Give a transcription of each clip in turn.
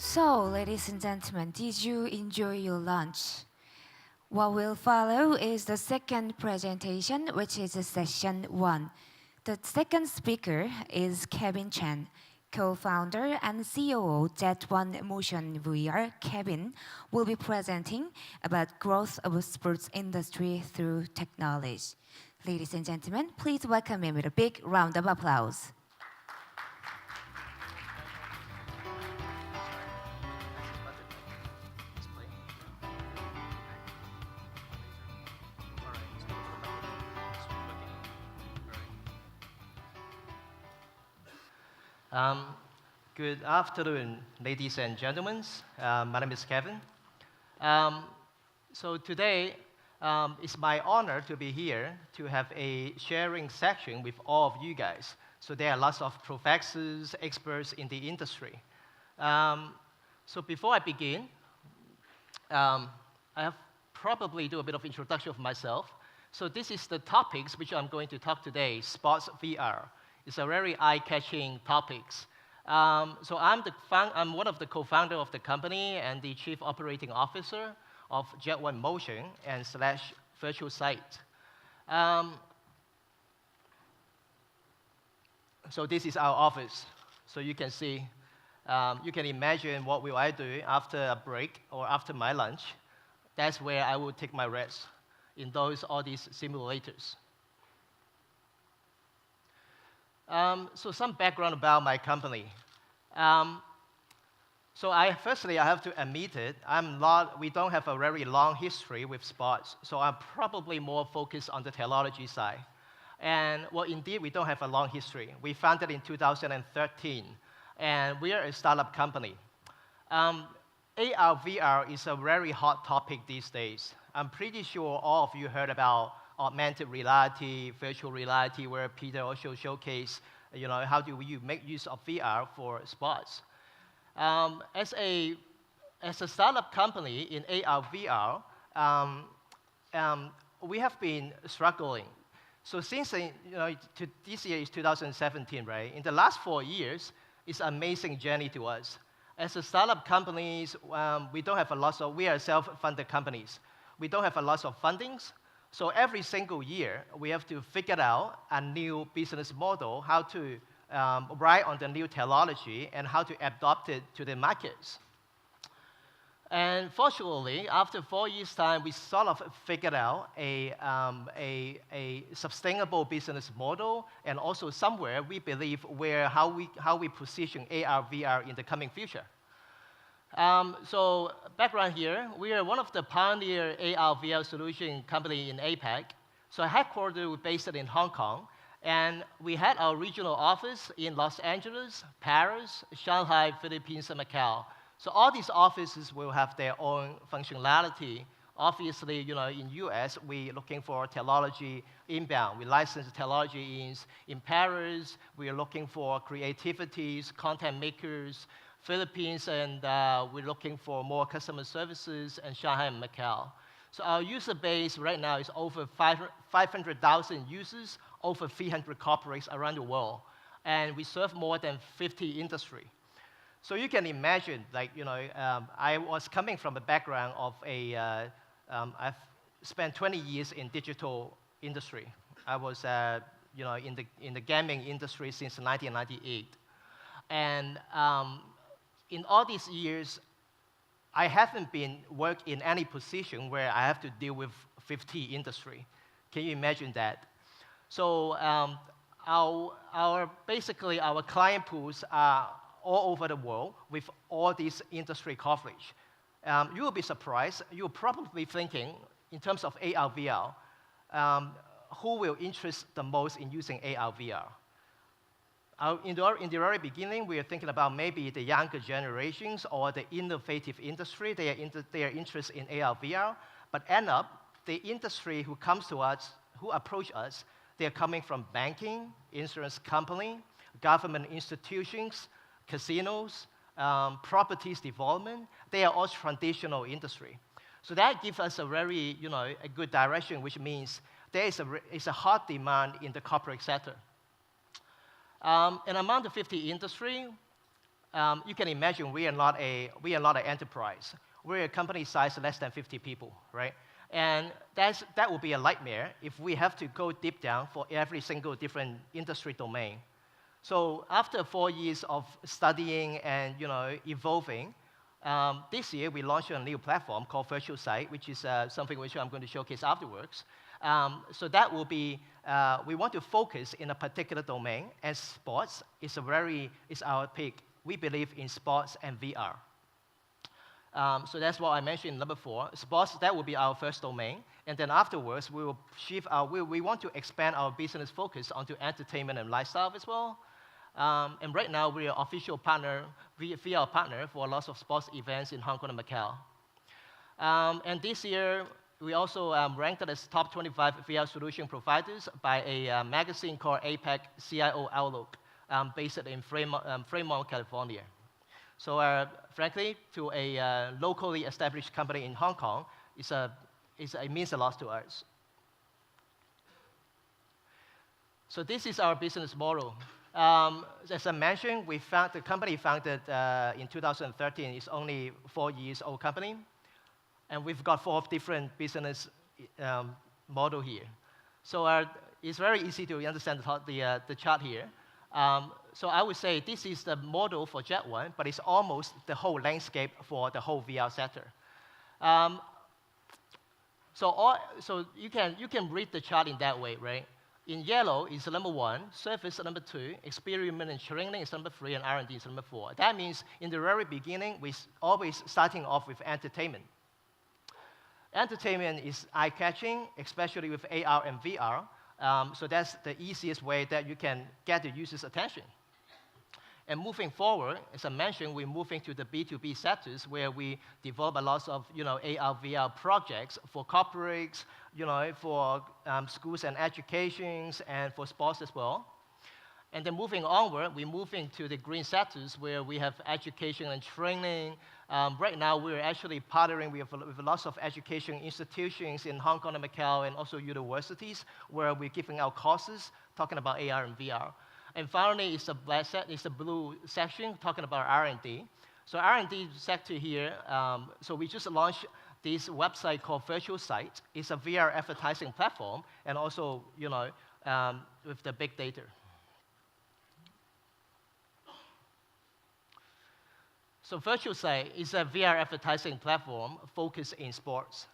So, ladies and gentlemen, did you enjoy your lunch? What will follow is the second presentation, which is session 1. The second speaker is Chen, co-founder and COO Jet1 Motion VR. Kevin will be presenting about growth of the sports industry through technology. Ladies and gentlemen, please welcome him with a big round of applause. Good afternoon, ladies and gentlemen. My name is Kevin. So today, it's my honor to be here to have a sharing section with all of you guys. So there are lots of professors, experts in the industry. So before I begin, I have probably do a bit of introduction of myself. So this is the topics which I'm going to talk today, SportsVR. It's a very eye-catching topics. So I'm one of the co-founder of the company and the chief operating officer of Jet1 Motion and / virtual site. So this is our office. So you can see, you can imagine what will I do after a break or after my lunch. That's where I will take my rest in all these simulators. So some background about my company. So firstly, I have to admit it, we don't have a very long history with sports, so I'm probably more focused on the technology side. And well, indeed, we don't have a long history. We founded in 2013, and we are a startup company. AR, VR is a very hot topic these days. I'm pretty sure all of you heard about augmented reality, virtual reality, where Peter also showcased, how do you make use of VR for sports. As a startup company in AR, VR, we have been struggling. So since this year is 2017, right? In the last 4 years, it's an amazing journey to us. As a startup companies, we are self-funded companies. We don't have a lot of fundings. So every single year, we have to figure out a new business model, how to ride on the new technology, and how to adopt it to the markets. And fortunately, after 4 years' time, we sort of figured out a sustainable business model, and also somewhere we believe how we position AR, VR in the coming future. So background here, we are one of the pioneer AR, VR solution company in APAC. So headquartered, we're based in Hong Kong, and we had our regional office in Los Angeles, Paris, Shanghai, Philippines, and Macau. So all these offices will have their own functionality. Obviously, in US, we're looking for technology inbound. We license technology in Paris. We are looking for creativities, content makers, Philippines, and we're looking for more customer services in Shanghai and Macau. So our user base right now is over 500,000 users, over 300 corporates around the world, and we serve more than 50 industries. So you can imagine, I was coming from a background of I've spent 20 years in digital industry. I was, in the gaming industry since 1998, and in all these years, I haven't been worked in any position where I have to deal with 50 industry. Can you imagine that? So basically our client pools are all over the world with all these industry coverage. You will be surprised. You're probably thinking, in terms of AR, VR, who will interest the most in using AR, VR? In the very beginning, we are thinking about maybe the younger generations or the innovative industry. They are interested in AR, VR, but end up, the industry who comes to us, who approach us, they are coming from banking, insurance company, government institutions, casinos, properties development. They are all traditional industry. So that gives us a very, a good direction, which means there is a hot demand in the corporate sector. And among the 50 industry, you can imagine we are not an enterprise. We're a company size less than 50 people, right? And that would be a nightmare if we have to go deep down for every single different industry domain. So after 4 years of studying and evolving, this year we launched a new platform called Virtual Site, which is something which I'm going to showcase afterwards. So that will be, we want to focus in a particular domain, and sports is our pick. We believe in sports and VR. So that's what I mentioned in number 4. Sports, that will be our first domain. And then afterwards, we will we want to expand our business focus onto entertainment and lifestyle as well. And right now, we are official partner, VR partner for lots of sports events in Hong Kong and Macau. And this year, we also ranked as top 25 VR solution providers by a magazine called APEC CIO Outlook, based in Fremont, California. So frankly, to a locally established company in Hong Kong, it means a lot to us. So this is our business model. As I mentioned, the company founded in 2013. It's only 4 years old company. And we've got 4 different business model here. So it's very easy to understand the chart here. So I would say this is the model for Jet1, but it's almost the whole landscape for the whole VR sector. So you can read the chart in that way, right? In yellow is number 1, service number 2, experiment and training is number 3, and R&D is number 4. That means in the very beginning, we're always starting off with entertainment. Entertainment is eye-catching, especially with AR and VR. So that's the easiest way that you can get the user's attention. And moving forward, as I mentioned, we're moving to the B2B sectors where we develop a lot of AR, VR projects for corporates, for schools and educations, and for sports as well. And then moving onward, we're moving to the green sectors where we have education and training. Right now, we're actually partnering with lots of education institutions in Hong Kong and Macau, and also universities, where we're giving out courses talking about AR and VR. And finally, it's the blue section talking about R&D. So R&D sector here, so we just launched this website called Virtual Site. It's a VR advertising platform, and also with the big data. So Virtual Site is a VR advertising platform focused in sports.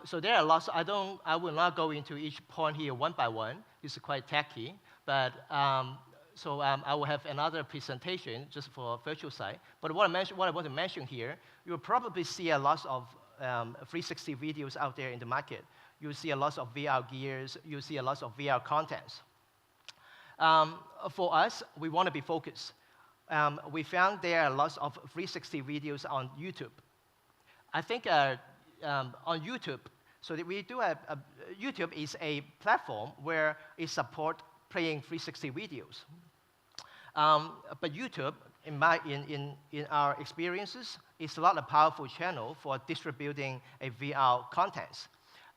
So there are lots. I will not go into each point here one by one. It's quite techy. But I will have another presentation just for Virtual Site. But what I want to mention here, you'll probably see a lot of 360 videos out there in the market. You'll see a lot of VR gears. You'll see a lot of VR contents. For us, we want to be focused. We found there are lots of 360 videos on YouTube. I think on YouTube, so that we do YouTube is a platform where it supports playing 360 videos. But YouTube, in our experiences, is not a powerful channel for distributing a VR content.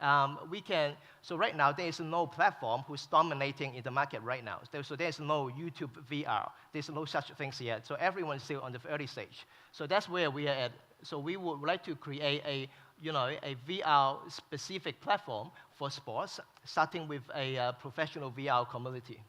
So right now, there is no platform who's dominating in the market right now. So there's no YouTube VR. There's no such things yet. So everyone's still on the early stage. So that's where we are at. So we would like to create a VR-specific platform for sports, starting with a professional VR community.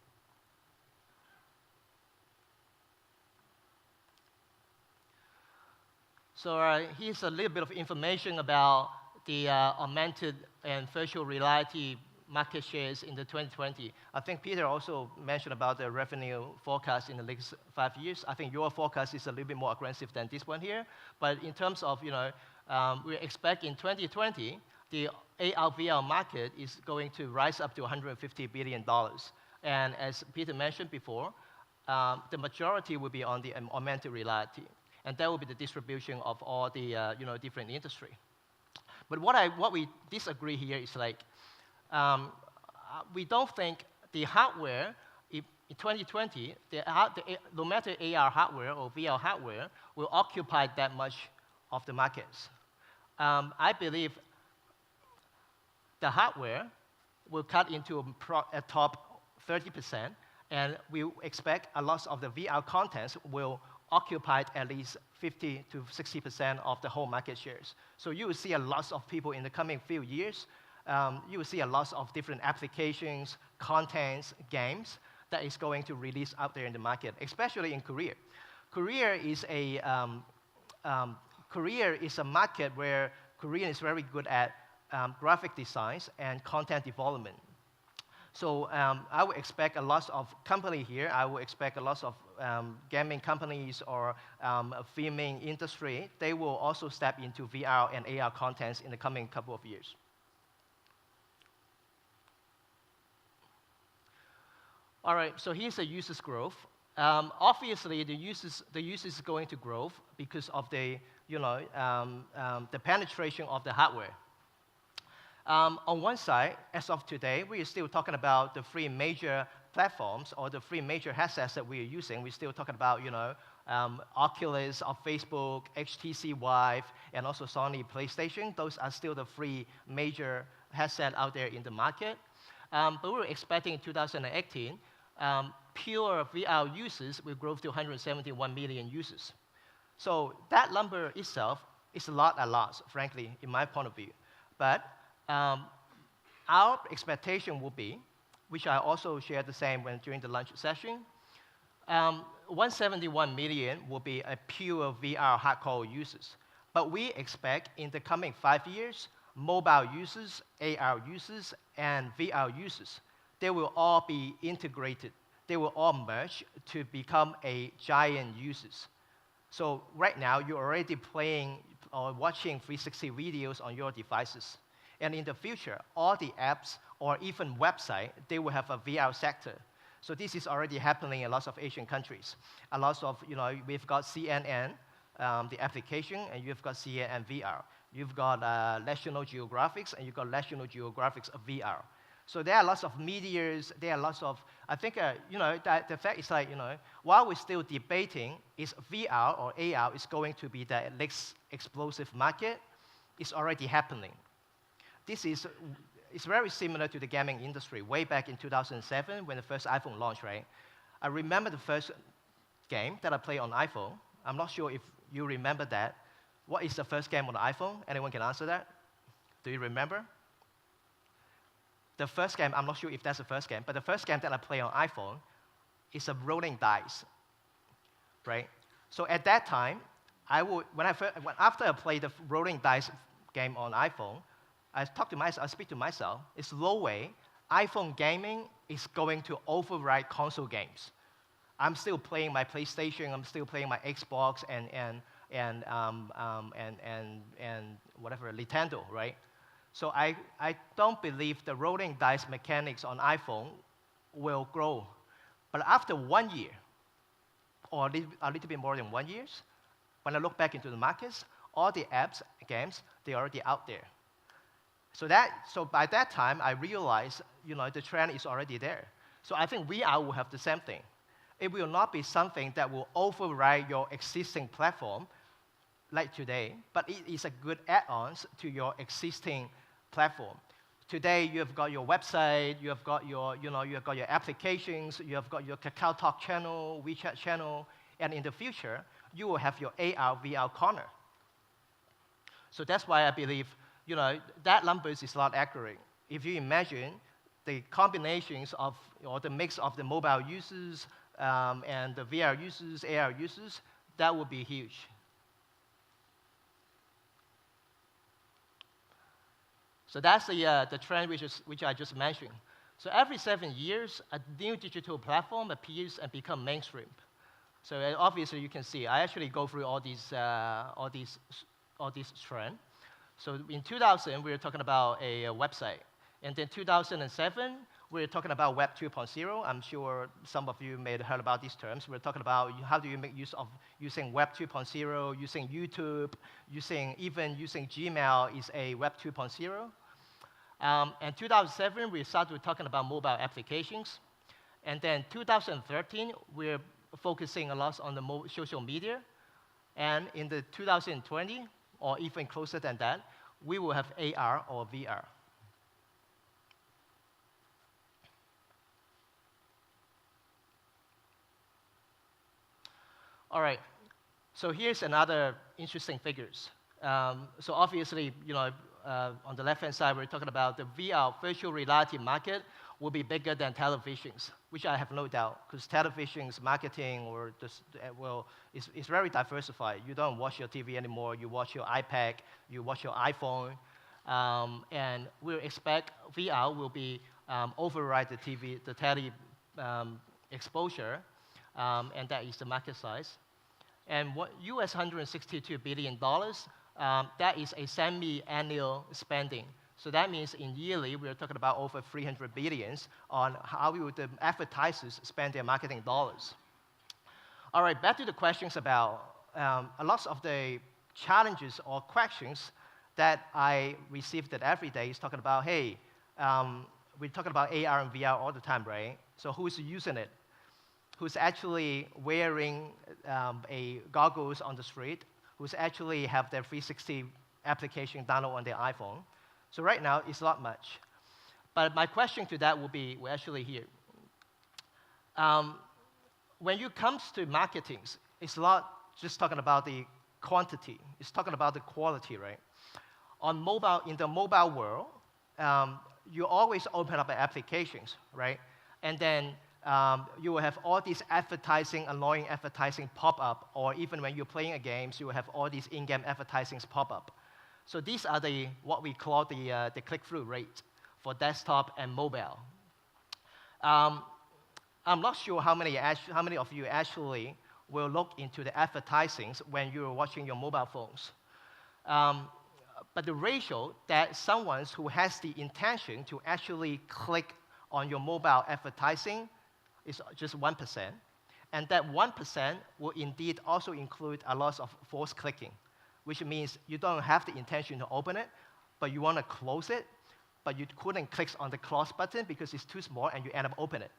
So here's a little bit of information about the augmented and virtual reality market shares in the 2020. I think Peter also mentioned about the revenue forecast in the next 5 years. I think your forecast is a little bit more aggressive than this one here. But in terms of, we expect in 2020, the AR VR market is going to rise up to $150 billion. And as Peter mentioned before, the majority will be on the augmented reality. And that will be the distribution of all the different industry. But what we disagree here is we don't think the hardware in 2020, no matter AR hardware or VR hardware, will occupy that much of the markets. I believe the hardware will cut into a top 30%, and we expect a lot of the VR contents will occupied at least 50 to 60% of the whole market shares. So you will see a lot of people in the coming few years. You will see a lot of different applications, contents, games that is going to release out there in the market, especially in Korea. Korea is a market where Korean is very good at graphic designs and content development. So I would expect a lot of company here. I would expect a lot of gaming companies or filming industry. They will also step into VR and AR contents in the coming couple of years. All right, so here's the users growth. Obviously, the users is going to grow because of the penetration of the hardware. On one side, as of today, we are still talking about the three major platforms or the three major headsets that we are using. We're still talking about Oculus of Facebook, HTC Vive, and also Sony PlayStation. Those are still the three major headsets out there in the market. But we're expecting in 2018, pure VR users will grow to 171 million users. So that number itself is a lot, frankly, in my point of view. But our expectation will be, which I also shared the same during the lunch session, 171 million will be a pure VR hardcore users. But we expect in the coming 5 years, mobile users, AR users, and VR users, they will all be integrated. They will all merge to become a giant users. So right now, you're already playing or watching 360 videos on your devices. And in the future, all the apps or even website, they will have a VR sector. So this is already happening in lots of Asian countries. A lot of, we've got CNN, the application, and you've got CNN VR. You've got National Geographic, and you've got National Geographic VR. So there are lots of medias, there are lots of, I think, that the fact is like, while we're still debating is VR or AR is going to be the next explosive market, it's already happening. It's very similar to the gaming industry. Way back in 2007, when the first iPhone launched, right? I remember the first game that I played on iPhone. I'm not sure if you remember that. What is the first game on the iPhone? Anyone can answer that? Do you remember? The first game, I'm not sure if that's the first game, but the first game that I played on iPhone is a rolling dice, right? So at that time, after I played the rolling dice game on iPhone, I speak to myself, it's no way iPhone gaming is going to override console games. I'm still playing my PlayStation, I'm still playing my Xbox and whatever, Nintendo, right? So I don't believe the rolling dice mechanics on iPhone will grow. But after 1 year, or a little bit more than 1 year, when I look back into the markets, all the apps, games, they're already out there. So by that time, I realized, the trend is already there. So I think VR will have the same thing. It will not be something that will override your existing platform like today, but it is a good add-on to your existing platform. Today, you have got your website, you have got your, you have got your applications, you have got your KakaoTalk channel, WeChat channel, and in the future, you will have your AR, VR corner. So that's why I believe, that numbers is not accurate. If you imagine the combinations of, or the mix of the mobile users and the VR users, AR users, that would be huge. So that's the trend which I just mentioned. So every 7 years, a new digital platform appears and becomes mainstream. So obviously, you can see I actually go through all these trends. So in 2000, we were talking about a website, and then 2007, we were talking about Web 2.0. I'm sure some of you may have heard about these terms. We're talking about how do you make use of using Web 2.0, using YouTube, even using Gmail is a Web 2.0. And 2007, we started talking about mobile applications. And then 2013, we're focusing a lot on the social media. And in the 2020, or even closer than that, we will have AR or VR. All right, So here's another interesting figures. So obviously, on the left-hand side, we're talking about the VR, virtual reality market, will be bigger than televisions, which I have no doubt, because televisions marketing or is very diversified. You don't watch your TV anymore. You watch your iPad, you watch your iPhone, and we expect VR will be override the TV, the tele exposure, and that is the market size. And what US $162 billion, that is a semi-annual spending. So that means in yearly, we're talking about over 300 billions on how would the advertisers spend their marketing dollars. All right, back to the questions about a lot of the challenges or questions that I received every day is talking about, hey, we're talking about AR and VR all the time, right? So who's using it? Who's actually wearing a goggles on the street? Who's actually have their 360 application download on their iPhone? So right now, it's not much. But my question to that will be, we're actually here. When it comes to marketing, it's not just talking about the quantity. It's talking about the quality, right? In the mobile world, you always open up applications, right? And then you will have all these annoying advertising pop up, or even when you're playing a game, you will have all these in-game advertisings pop up. So these are what we call the click-through rate for desktop and mobile. I'm not sure how many of you actually will look into the advertisings when you're watching your mobile phones. But the ratio that someone who has the intention to actually click on your mobile advertising is just 1%. And that 1% will indeed also include a lot of forced clicking, which means you don't have the intention to open it, but you want to close it, but you couldn't click on the close button because it's too small, and you end up opening it.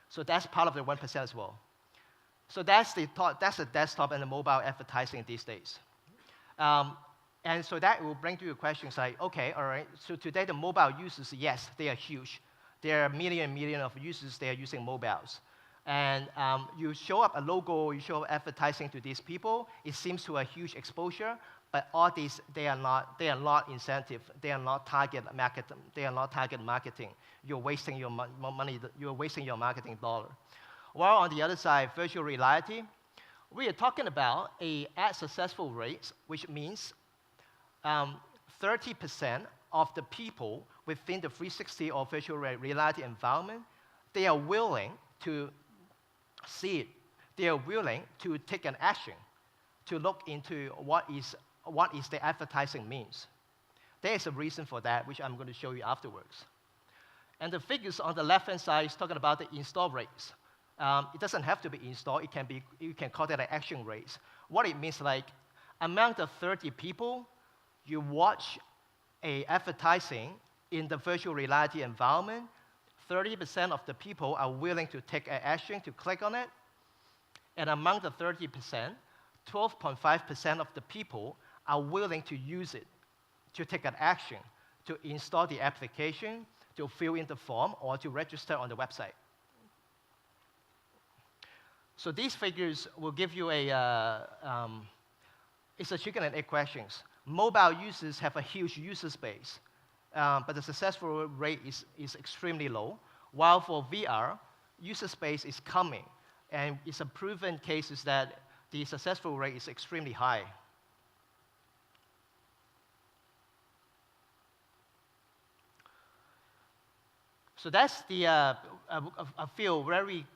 So that's part of the 1% as well. So that's the desktop and the mobile advertising these days. And so that will bring to you questions like, okay, all right, so today the mobile users, yes, they are huge. There are million of users, they are using mobiles. And you show up a logo, you show advertising to these people, it seems to a huge exposure, but all these, they are not incentive, they are not target marketing. You're wasting your money, you're wasting your marketing dollar. While on the other side, virtual reality, we are talking about a ad successful rate, which means 30% of the people within the 360 or virtual reality environment, they are willing to see it. They are willing to take an action to look into what is the advertising means. There is a reason for that, which I'm going to show you afterwards. And the figures on the left-hand side is talking about the install rates. It doesn't have to be installed. You can call that an action rate. What it means, like, among the 30 people, you watch a advertising in the virtual reality environment, 30% of the people are willing to take an action to click on it. And among the 30%, 12.5% of the people are willing to use it, to take an action, to install the application, to fill in the form, or to register on the website. So these figures will give you it's a chicken and egg questions. Mobile users have a huge user space, but the successful rate is extremely low, while for VR, user space is coming, and it's a proven case is that the successful rate is extremely high. So that's a few very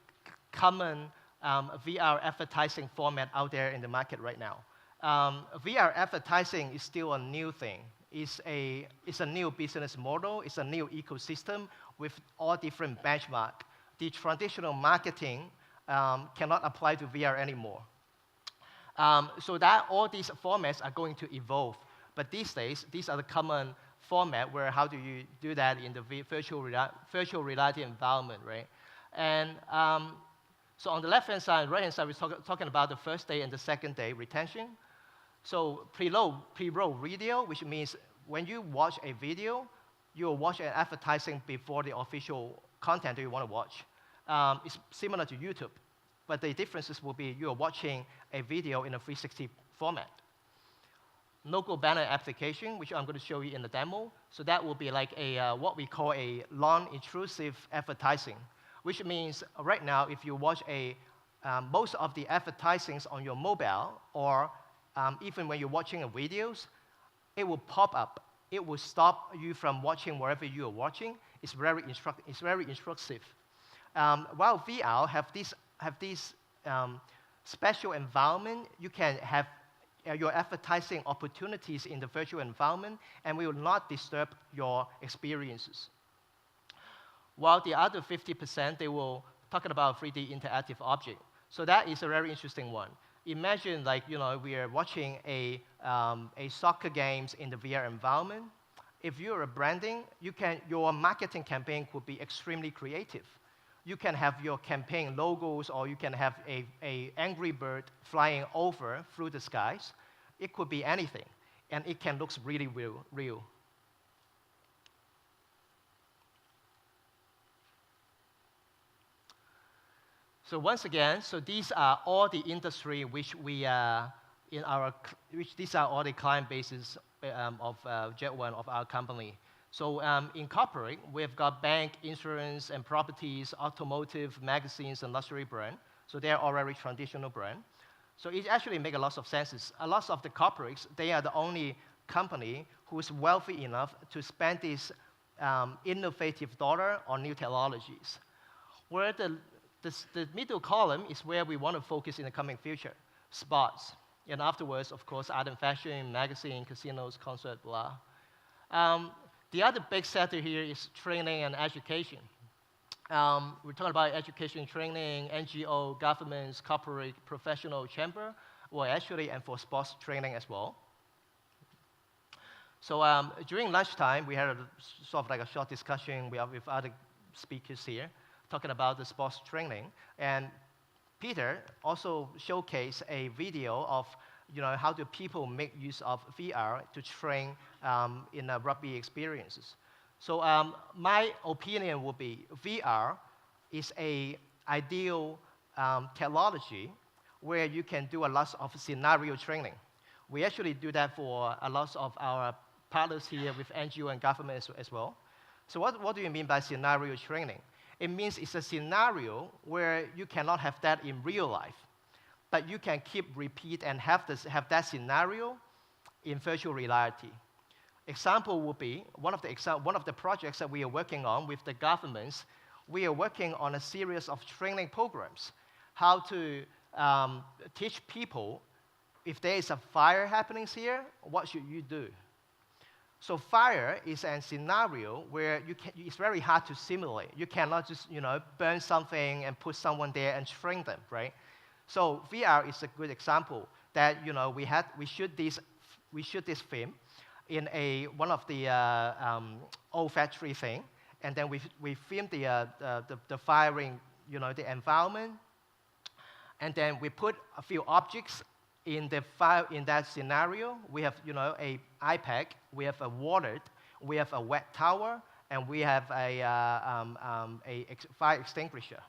common VR advertising format out there in the market right now. VR advertising is still a new thing. It's a new business model. It's a new ecosystem with all different benchmarks. The traditional marketing cannot apply to VR anymore. So that all these formats are going to evolve. But these days, these are the common format where how do you do that in the virtual reality environment, right? And so on the left-hand side, right-hand side, we're talking about the first day and the second day retention. So pre-roll video, which means when you watch a video, you'll watch an advertising before the official content that you want to watch. It's similar to YouTube. but the differences will be you are watching a video in a 360 format. Local banner application, which I'm going to show you in the demo. So that will be like a, what we call a non-intrusive advertising, which means right now, if you watch most of the advertisings on your mobile, or even when you're watching videos, it will pop up. It will stop you from watching wherever you are watching. It's very instructive. While VR have this special environment, you can have your advertising opportunities in the virtual environment, and we will not disturb your experiences. While the other 50%, they will talk about 3D interactive object. So that is a very interesting one. Imagine, like, we are watching a soccer games in the VR environment. If you're a branding, your marketing campaign could be extremely creative. You can have your campaign logos, or you can have a angry bird flying over through the skies. It could be anything, and it can look really real. So once again, these are all the industry which these are all the client bases of Jet1 of our company. So in corporate, we've got bank, insurance, and properties, automotive, magazines, and luxury brand. So they're already traditional brand. So it actually makes a lot of sense. A lot of the corporates, they are the only company who is wealthy enough to spend this innovative dollar on new technologies. Where the middle column is where we want to focus in the coming future, sports. And afterwards, of course, art and fashion, magazine, casinos, concert, blah. The other big sector here is training and education. We're talking about education training, NGO, governments, corporate, professional chamber, and for sports training as well. So during lunchtime, we had sort of like a short discussion with other speakers here, talking about the sports training. And Peter also showcased a video of how do people make use of VR to train in rugby experiences. So my opinion would be VR is an ideal technology where you can do a lot of scenario training. We actually do that for a lot of our partners here with NGO and government as well. So what do you mean by scenario training? It means it's a scenario where you cannot have that in real life, but you can repeat and have that scenario in virtual reality. Example would be one of the projects that we are working on with the governments. We are working on a series of training programs, how to teach people if there is a fire happening here, what should you do? So fire is a scenario where it's very hard to simulate. You cannot just burn something and put someone there and train them, right? So VR is a good example that we shoot this film in one of the old factory thing, and then we filmed the firing, the environment, and then we put a few objects in that scenario. We have a iPad, we have a water, we have a wet towel, and we have a fire extinguisher.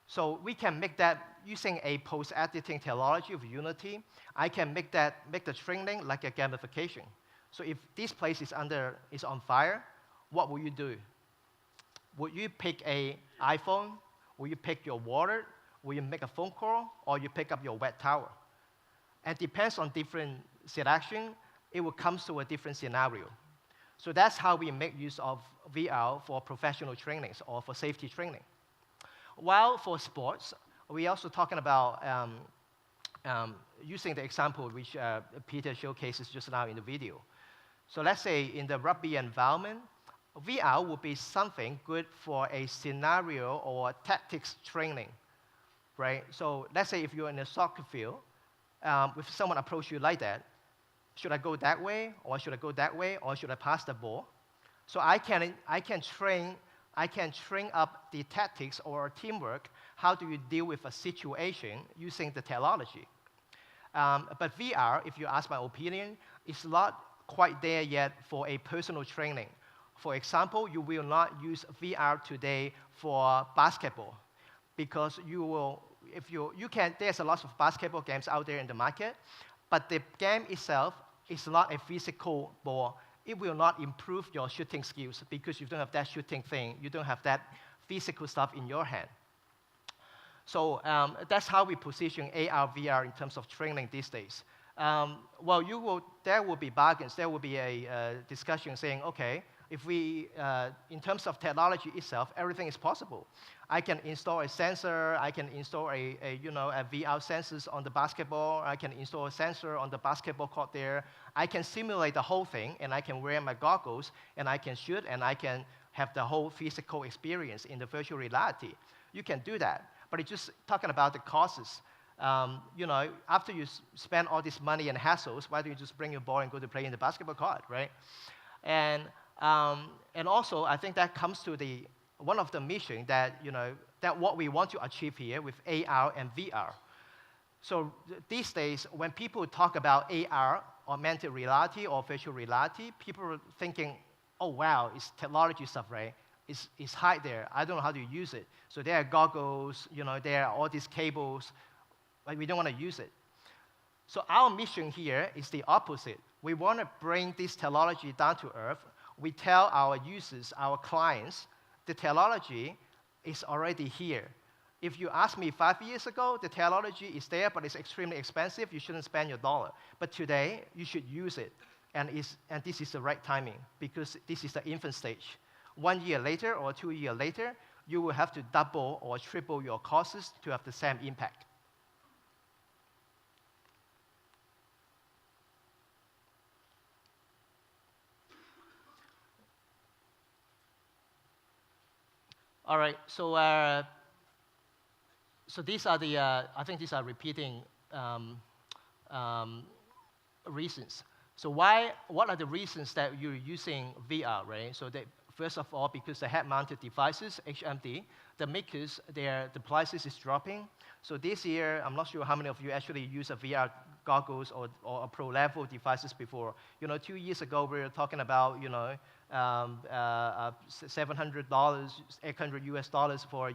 So we can make that using a post-editing technology of Unity. I can make the training like a gamification. So if this place is on fire, what will you do? Would you pick an iPhone? Will you pick your water? Will you make a phone call? Or you pick up your wet towel? And depends on different selection, it will come to a different scenario. So that's how we make use of VR for professional trainings or for safety training. While for sports, we're also talking about using the example which Peter showcases just now in the video. So let's say in the rugby environment, VR would be something good for a scenario or tactics training, right? So let's say if you're in a soccer field, if someone approach you like that, should I go that way, or should I go that way, or should I pass the ball? So I can train up the tactics or teamwork. How do you deal with a situation using the technology? But VR, if you ask my opinion, is not quite there yet for a personal training. For example, you will not use VR today for basketball because you will there's a lot of basketball games out there in the market, but the game itself is not a physical ball. It will not improve your shooting skills because you don't have that shooting thing. You don't have that physical stuff in your hand. So that's how we position AR, VR in terms of training these days. There will be bargains. There will be a discussion saying, okay, if we, in terms of technology itself, everything is possible. I can install a sensor. I can install a VR sensors on the basketball. I can install a sensor on the basketball court there. I can simulate the whole thing, and I can wear my goggles, and I can shoot, and I can have the whole physical experience in the virtual reality. You can do that, but it's just talking about the costs. After you spend all this money and hassles, why don't you just bring your ball and go to play in the basketball court, right? And also, I think that comes to one of the mission that what we want to achieve here with AR and VR. So these days, when people talk about AR, augmented reality or virtual reality, people are thinking, oh wow, it's technology stuff, right? It's high there. I don't know how to use it. So there are goggles, there are all these cables. Like we don't want to use it. So our mission here is the opposite. We want to bring this technology down to earth. We tell our users, our clients, the technology is already here. If you asked me 5 years ago, the technology is there, but it's extremely expensive. You shouldn't spend your dollar. But today, you should use it. And this is the right timing because this is the infant stage. 1 year later or 2 years later, you will have to double or triple your costs to have the same impact. All right, so these are I think these are repeating reasons. So what are the reasons that you're using VR, right? So first of all, because the head-mounted devices, HMD, the makers, the prices is dropping. So this year, I'm not sure how many of you actually use a VR goggles or a pro-level devices before. 2 years ago, we were talking about, $700, $800 for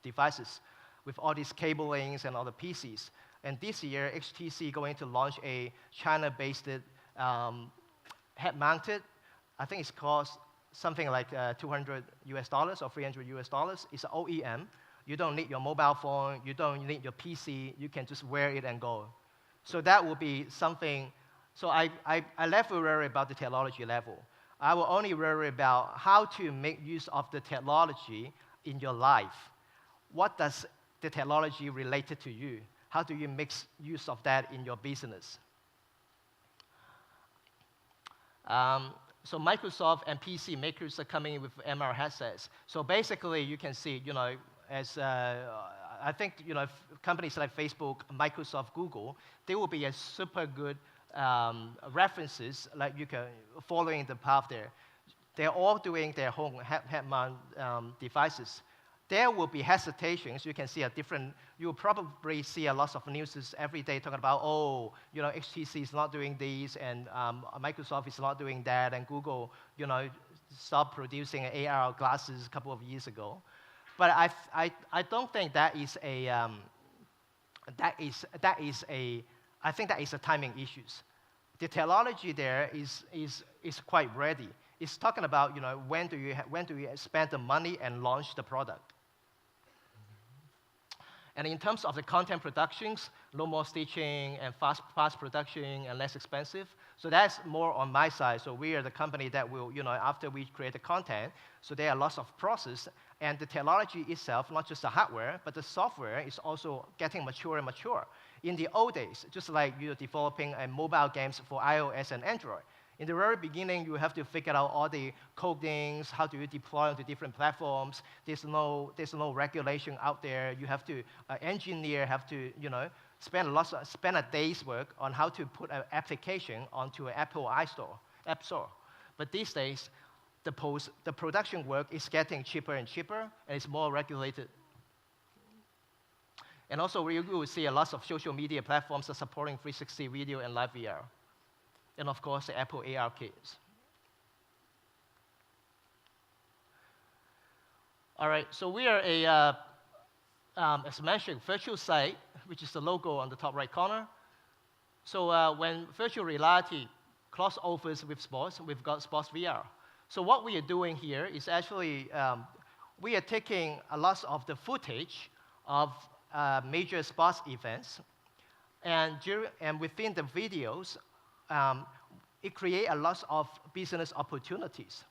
devices with all these cablings and all the PCs. And this year, HTC going to launch a China-based head-mounted. I think it's cost something like $200 or $300. It's an OEM. You don't need your mobile phone. You don't need your PC. You can just wear it and go. So that will be something. So I left worry about the technology level. I will only worry about how to make use of the technology in your life. What does the technology related to you? How do you make use of that in your business? So Microsoft and PC makers are coming in with MR headsets. So basically, you can see, as I think, companies like Facebook, Microsoft, Google, they will be a super good references, like you can following the path there. They're all doing their home head-mount devices. There will be hesitations. You can see you'll probably see a lot of news every day talking about, HTC is not doing these, and Microsoft is not doing that, and Google, stopped producing AR glasses a couple of years ago. But I don't think that is I think that is a timing issues. The technology there is quite ready. It's talking about when do you spend the money and launch the product. And in terms of the content productions, no more stitching and fast production and less expensive. So that's more on my side. So we are the company that will, after we create the content, so there are lots of process. And the technology itself, not just the hardware, but the software is also getting mature and mature. In the old days, just like you're developing mobile games for iOS and Android, in the very beginning, you have to figure out all the codings, how do you deploy onto different platforms. There's no regulation out there. You have to, engineer have to, spend a day's work on how to put an application onto an Apple App Store. But these days, the production work is getting cheaper and cheaper, and it's more regulated. And also, we will see a lot of social media platforms are supporting 360 video and live VR. And of course, the Apple AR kits. All right, so we are as mentioned, virtual site, which is the logo on the top right corner. So when virtual reality crossovers with sports, we've got SportsVR. So what we are doing here is actually we are taking a lot of the footage of major sports events, and within the videos, it creates a lot of business opportunities.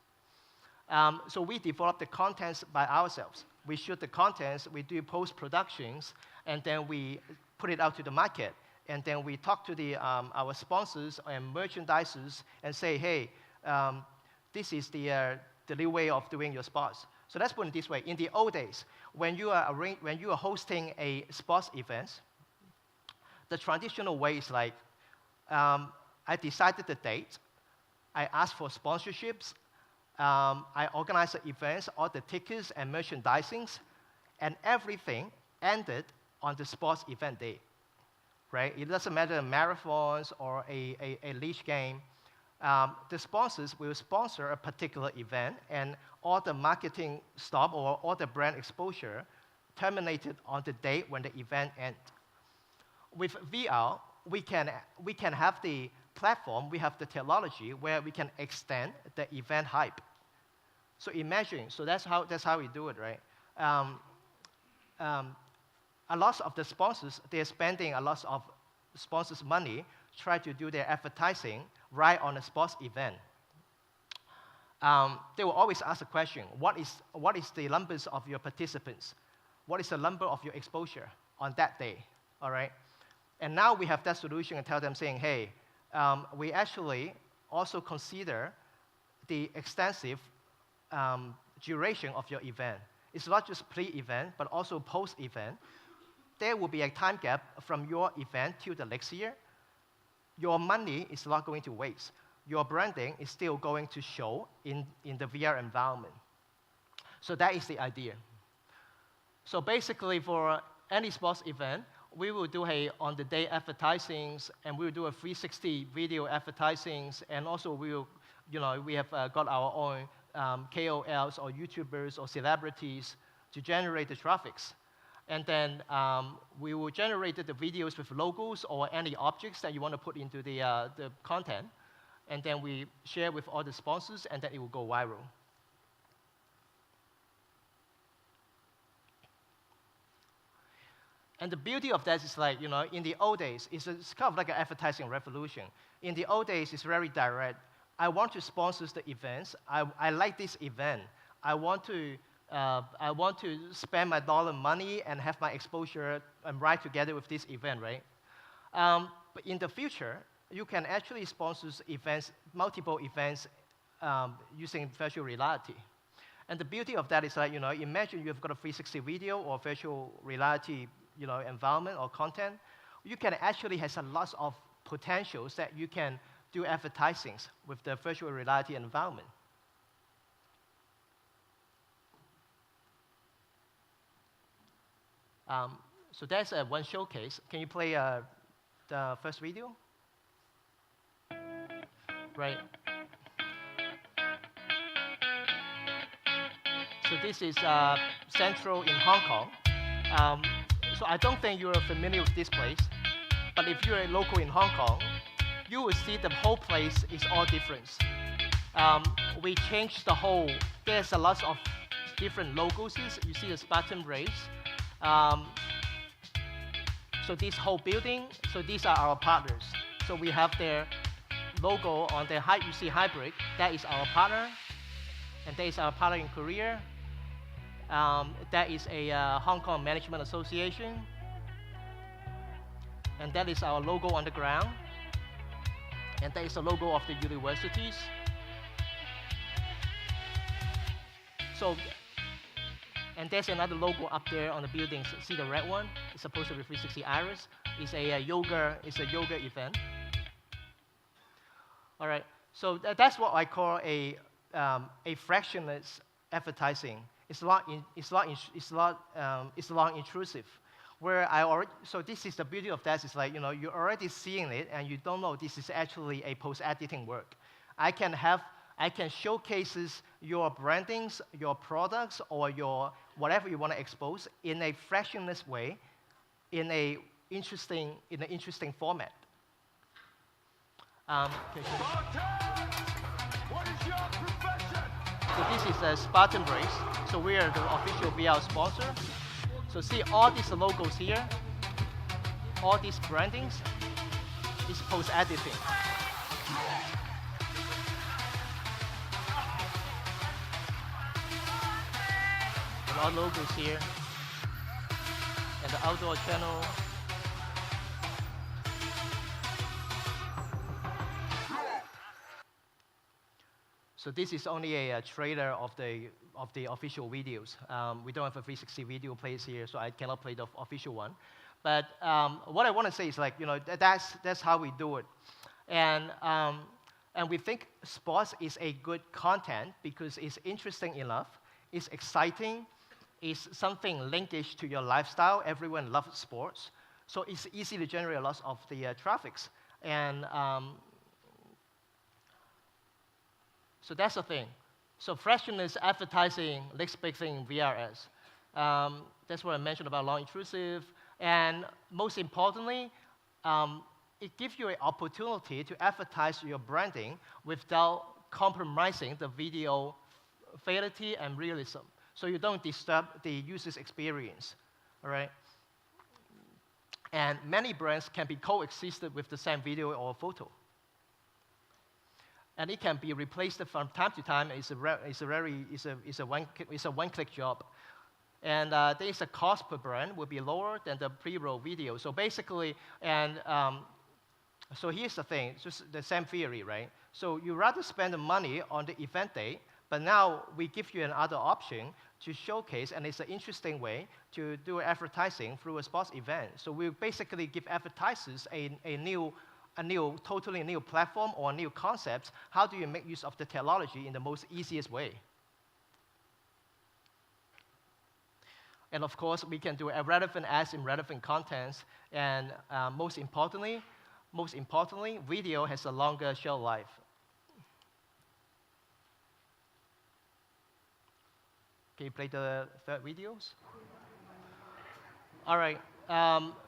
So we develop the contents by ourselves. We shoot the contents, we do post-productions, and then we put it out to the market. And then we talk to our sponsors and merchandisers and say, hey, this is the new way of doing your sports. So let's put it this way. In the old days, when you are hosting a sports event, the traditional way is like, I decided the date, I asked for sponsorships, I organized the events, all the tickets and merchandisings, and everything ended on the sports event day. Right? It doesn't matter marathons or a leash game. The sponsors will sponsor a particular event, and all the marketing stop or all the brand exposure terminated on the day when the event ends. With VR, we can have the platform, we have the technology where we can extend the event hype. So imagine, so that's how we do it, right? A lot of the sponsors, they're spending a lot of sponsors' money try to do their advertising right on a sports event. They will always ask the question, what is the numbers of your participants? What is the number of your exposure on that day, all right? And now we have that solution and tell them saying, hey, we actually also consider the extensive duration of your event. It's not just pre-event, but also post-event. There will be a time gap from your event till the next year. Your money is not going to waste. Your branding is still going to show in the VR environment. So that is the idea. So basically, for any sports event, we will do on-the-day advertisings, and we will do a 360 video advertisings, and also we have got our own KOLs or YouTubers or celebrities to generate the traffics. And then we will generate the videos with logos or any objects that you want to put into the content. And then we share with all the sponsors, and then it will go viral. And the beauty of that is like, in the old days, it's kind of like an advertising revolution. In the old days, it's very direct. I want to sponsor the events. I like this event. I want to spend my dollar money and have my exposure and ride together with this event, right? But in the future, you can actually sponsor events, multiple events, using virtual reality. And the beauty of that is like, imagine you've got a 360 video or virtual reality, environment or content. You can actually have a lot of potentials that you can do advertisings with the virtual reality environment. So that's one showcase. Can you play the first video? Right. So this is Central in Hong Kong. So I don't think you're familiar with this place, but if you're a local in Hong Kong, you will see the whole place is all different. We changed the whole, there's a lot of different logos. You see the Spartan race. So this whole building, so these are our partners. So we have their logo on the you see hybrid, that is our partner. And that is our partner in Korea. That is a Hong Kong Management Association. And that is our logo on the ground. And that is the logo of the universities. So, and there's another logo up there on the building. See the red one? It's supposed to be 360 Iris. It's a yoga event. All right. So that's what I call a fractionless advertising. It's not intrusive. So this is the beauty of that. It's like, you're already seeing it, and you don't know this is actually a post-editing work. I can have I can showcase your brandings, your products, or your whatever you want to expose in a frictionless way, in an interesting format. What is your profession? So this is a Spartan Race. So we are the official VR sponsor. So see all these logos here, all these brandings is post-editing. A lot of logos here, and the outdoor channel. So this is only a trailer of the official videos. We don't have a 360 video plays here, so I cannot play the official one. But what I want to say is, like, that's how we do it, and we think sports is a good content because it's interesting enough, it's exciting, it's something linkish to your lifestyle. Everyone loves sports, so it's easy to generate a lot of the traffics, and so that's the thing. So frictionless advertising, next big thing in VR is. That's what I mentioned about non-intrusive. And most importantly, it gives you an opportunity to advertise your branding without compromising the video fidelity and realism. So you don't disturb the user's experience, all right? And many brands can be coexisted with the same video or photo. And it can be replaced from time to time. It's a one-click job. And there's a cost per brand will be lower than the pre-roll video. So basically, so here's the thing, it's just the same theory, right? So you rather spend the money on the event day, but now we give you another option to showcase, and it's an interesting way to do advertising through a sports event. So we basically give advertisers a totally new platform or new concepts. How do you make use of the technology in the most easiest way? And of course, we can do relevant ads in relevant contents. And most importantly, video has a longer shelf life. Can you play the third videos? All right.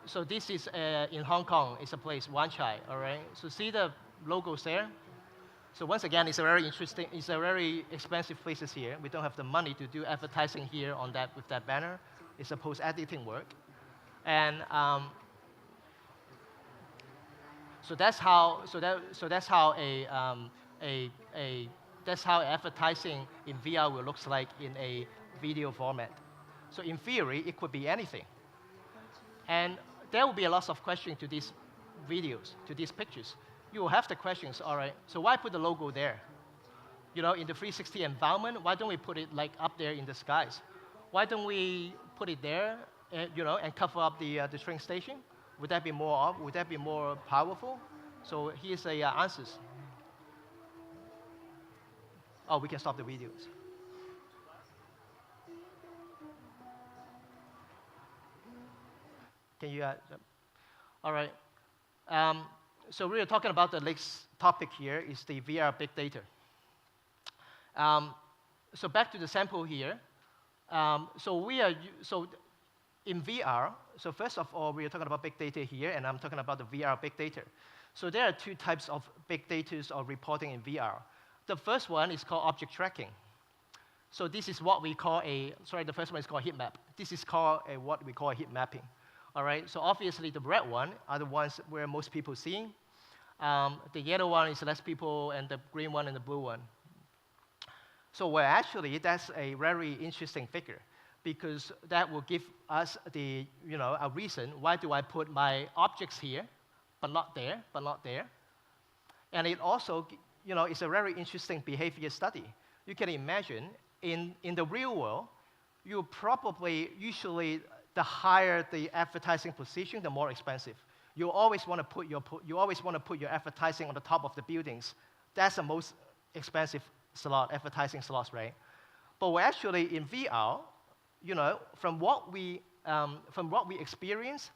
So this is in Hong Kong. It's a place, Wan Chai. All right. So see the logos there. So once again, it's a very interesting. It's a very expensive places here. We don't have the money to do advertising here on that with that banner. It's a post-editing work, and so that's how. That's how that's how advertising in VR will looks like in a video format. So in theory, it could be anything. And there will be a lot of questions to these videos, to these pictures. You will have the questions, all right, so why put the logo there? In the 360 environment, why don't we put it like up there in the skies? Why don't we put it there, and cover up the train station? Would that be more powerful? So here's the answers. Oh, we can stop the videos. Can you? All right. So we are talking about the next topic here is the VR big data. So back to the sample here. So in VR. So first of all, we are talking about big data here, and I'm talking about the VR big data. So there are two types of big data or reporting in VR. The first one is called object tracking. So this is what we call the first one is called heat map. This is called what we call heat mapping. All right, so obviously the red one are the ones where most people seeing. The yellow one is less people, and the green one and the blue one. So actually, that's a very interesting figure, because that will give us a reason, why do I put my objects here, but not there, And it also, it's a very interesting behavior study. You can imagine, in the real world, you probably, usually, the higher the advertising position, the more expensive. You always want to put your advertising on the top of the buildings. That's the most expensive advertising slots, right? But we're actually in VR, from what we experience,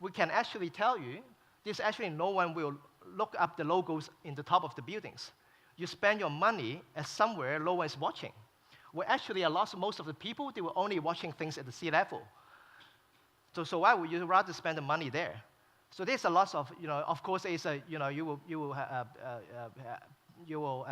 we can actually tell you, there's actually no one will look up the logos in the top of the buildings. you spend your money at somewhere no one is watching. Well, actually, most of the people, they were only watching things at the sea level. So why would you rather spend the money there? So there's a lot of, of course, there's a, you will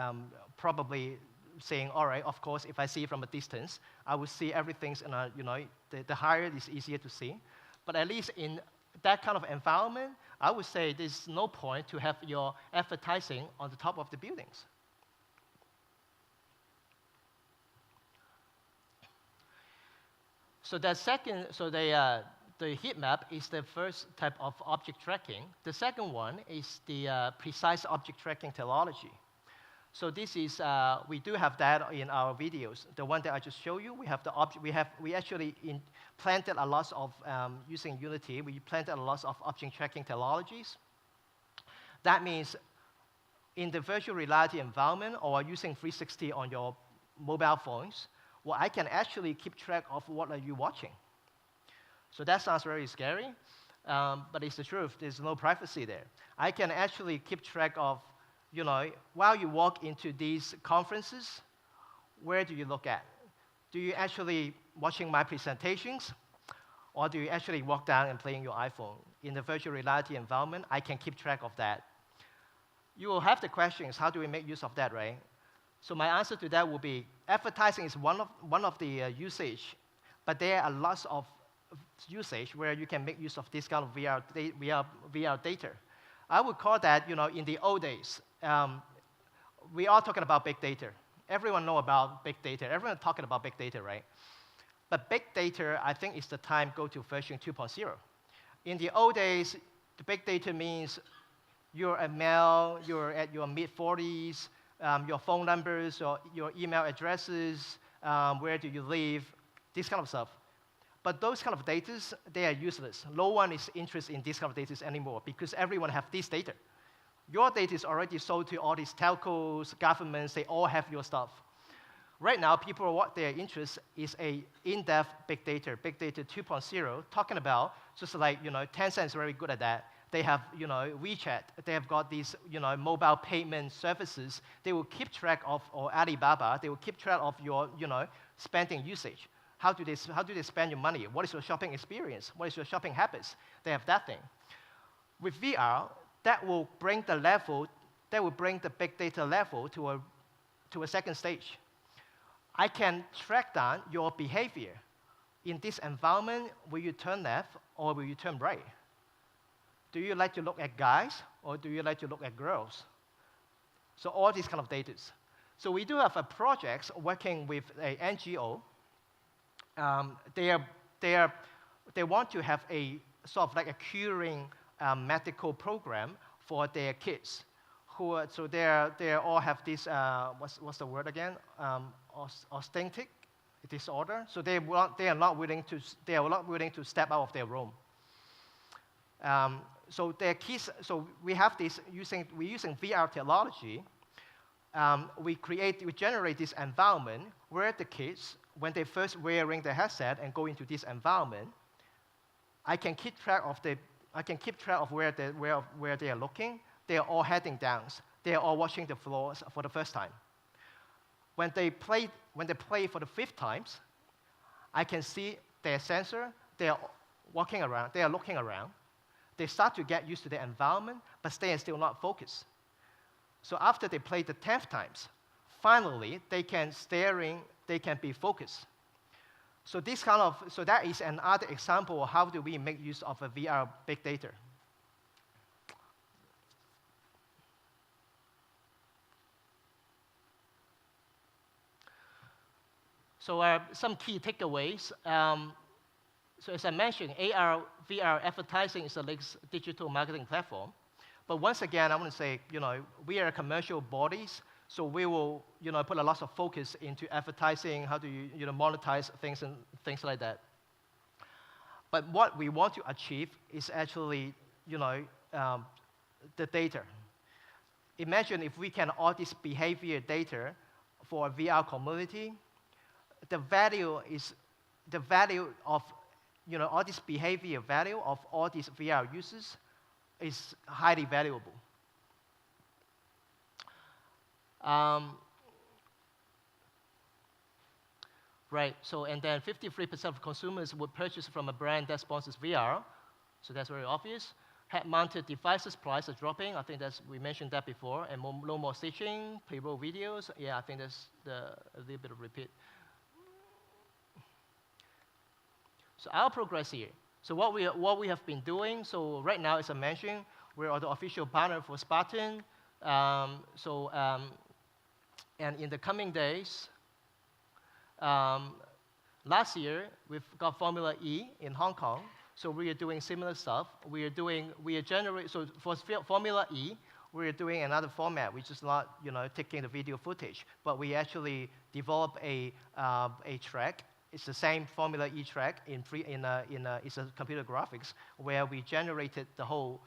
probably saying, all right, of course, if I see from a distance, I will see everything's, the higher is easier to see. But at least in that kind of environment, I would say there's no point to have your advertising on the top of the buildings. So the heat map is the first type of object tracking. The second one is the precise object tracking technology. So this is, we do have that in our videos. The one that I just showed you, we have the object, we actually planted a lot of, using Unity, we planted a lot of object tracking technologies. That means in the virtual reality environment or using 360 on your mobile phones, well, I can actually keep track of what are you watching. So that sounds very scary, but it's the truth. There's no privacy there. I can actually keep track of, while you walk into these conferences, where do you look at? Do you actually watching my presentations? Or do you actually walk down and playing your iPhone? In the virtual reality environment, I can keep track of that. You will have the questions, how do we make use of that, right? So my answer to that will be, advertising is one of the usage, but there are lots of usage where you can make use of this kind of VR data. I would call that, in the old days, we are talking about big data. Everyone know about big data. Everyone talking about big data, right? But big data, I think, is the time go to version 2.0. In the old days, the big data means you're a male, you're at your mid-40s, your phone numbers, or your email addresses, where do you live, this kind of stuff. But those kind of data, they are useless. No one is interested in these kind of data anymore because everyone have this data. Your data is already sold to all these telcos, governments, they all have your stuff. Right now, people, what their interest is a in-depth big data 2.0, talking about just like, Tencent is very good at that. They have, WeChat. They have got these, mobile payment services. They will keep track of, or Alibaba, they will keep track of your, spending usage. How do they spend your money? What is your shopping experience? What is your shopping habits? They have that thing. With VR, that will bring the big data level to a second stage. I can track down your behavior. In this environment, will you turn left or will you turn right? Do you like to look at guys or do you like to look at girls? So all these kind of data. So we do have a project working with an NGO. They want to have a sort of like a curing medical program for their kids. So they all have this, what's the word again? Ostenic disorder. So they are not willing to step out of their room. So their kids, so we have this we're using VR technology. We generate this environment where the kids, when they first wearing the headset and go into this environment, I can keep track of where they are looking. They are all heading down. They are all watching the floors for the first time. When they play for the fifth times, I can see their sensor. They are walking around. They are looking around. They start to get used to the environment, but they are still not focused. So after they play the 10th times, finally they can be focused. So that is another example of how do we make use of a VR big data. So some key takeaways. So as I mentioned, AR, VR advertising is the next digital marketing platform. But once again, I want to say, we are commercial bodies, so we will, put a lot of focus into advertising, how do you, monetize things and things like that. But what we want to achieve is actually, the data. Imagine if we can all this behavior data for a VR community, the value of all this behavior value of all these VR users is highly valuable. Right, so and then 53% of consumers would purchase from a brand that sponsors VR, so that's very obvious. Head-mounted devices price are dropping. I think we mentioned that before, and no more stitching, pre-roll videos. Yeah, I think that's a little bit of repeat. So our progress here. So what we have been doing. So right now, as I mentioned, we're the official partner for Spartan. And in the coming days. Last year, we've got Formula E in Hong Kong, so we are doing similar stuff. So for Formula E, we are doing another format, which is not, taking the video footage, but we actually develop a track. It's the same Formula E track it's a computer graphics where we generated the whole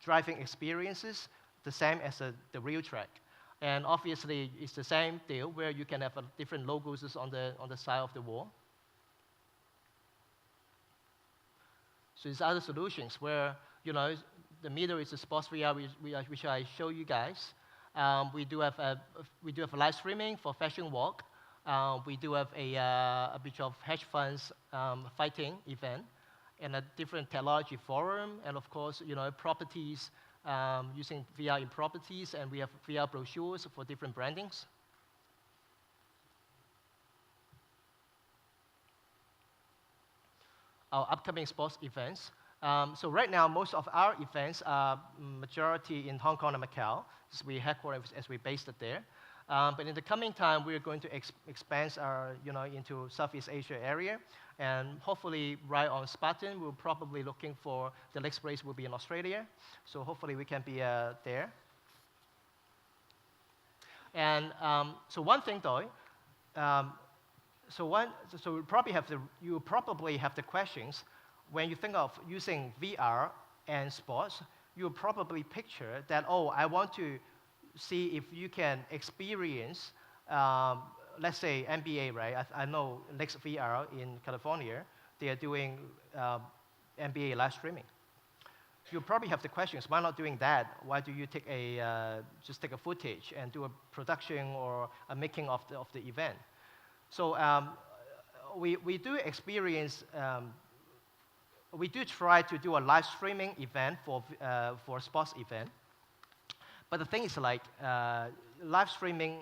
driving experiences the same as the real track. And obviously, it's the same deal where you can have different logos on the side of the wall. So there's other solutions where, the middle is the SportsVR, which I show you guys. We do have a live streaming for Fashion Walk. We do have a bit of hedge funds fighting event, and a different technology forum, and of course, properties. Using VR in properties, and we have VR brochures for different brandings. Our upcoming sports events. So right now, most of our events are majority in Hong Kong and Macau, as we headquarters, as we based it there. But in the coming time, we are going to expand our, into Southeast Asia area, and hopefully, right on Spartan, we're probably looking for the next race will be in Australia. So hopefully, we can be there. And so one thing, though, you probably have the questions when you think of using VR and sports. You probably picture that, oh, I want to see if you can experience, let's say NBA, right? I know Next VR in California, they are doing NBA live streaming. You probably have the questions, why not doing that? Why do you just take a footage and do a production or a making of the event? So we do experience, we do try to do a live streaming event for a sports event. But the thing is, live streaming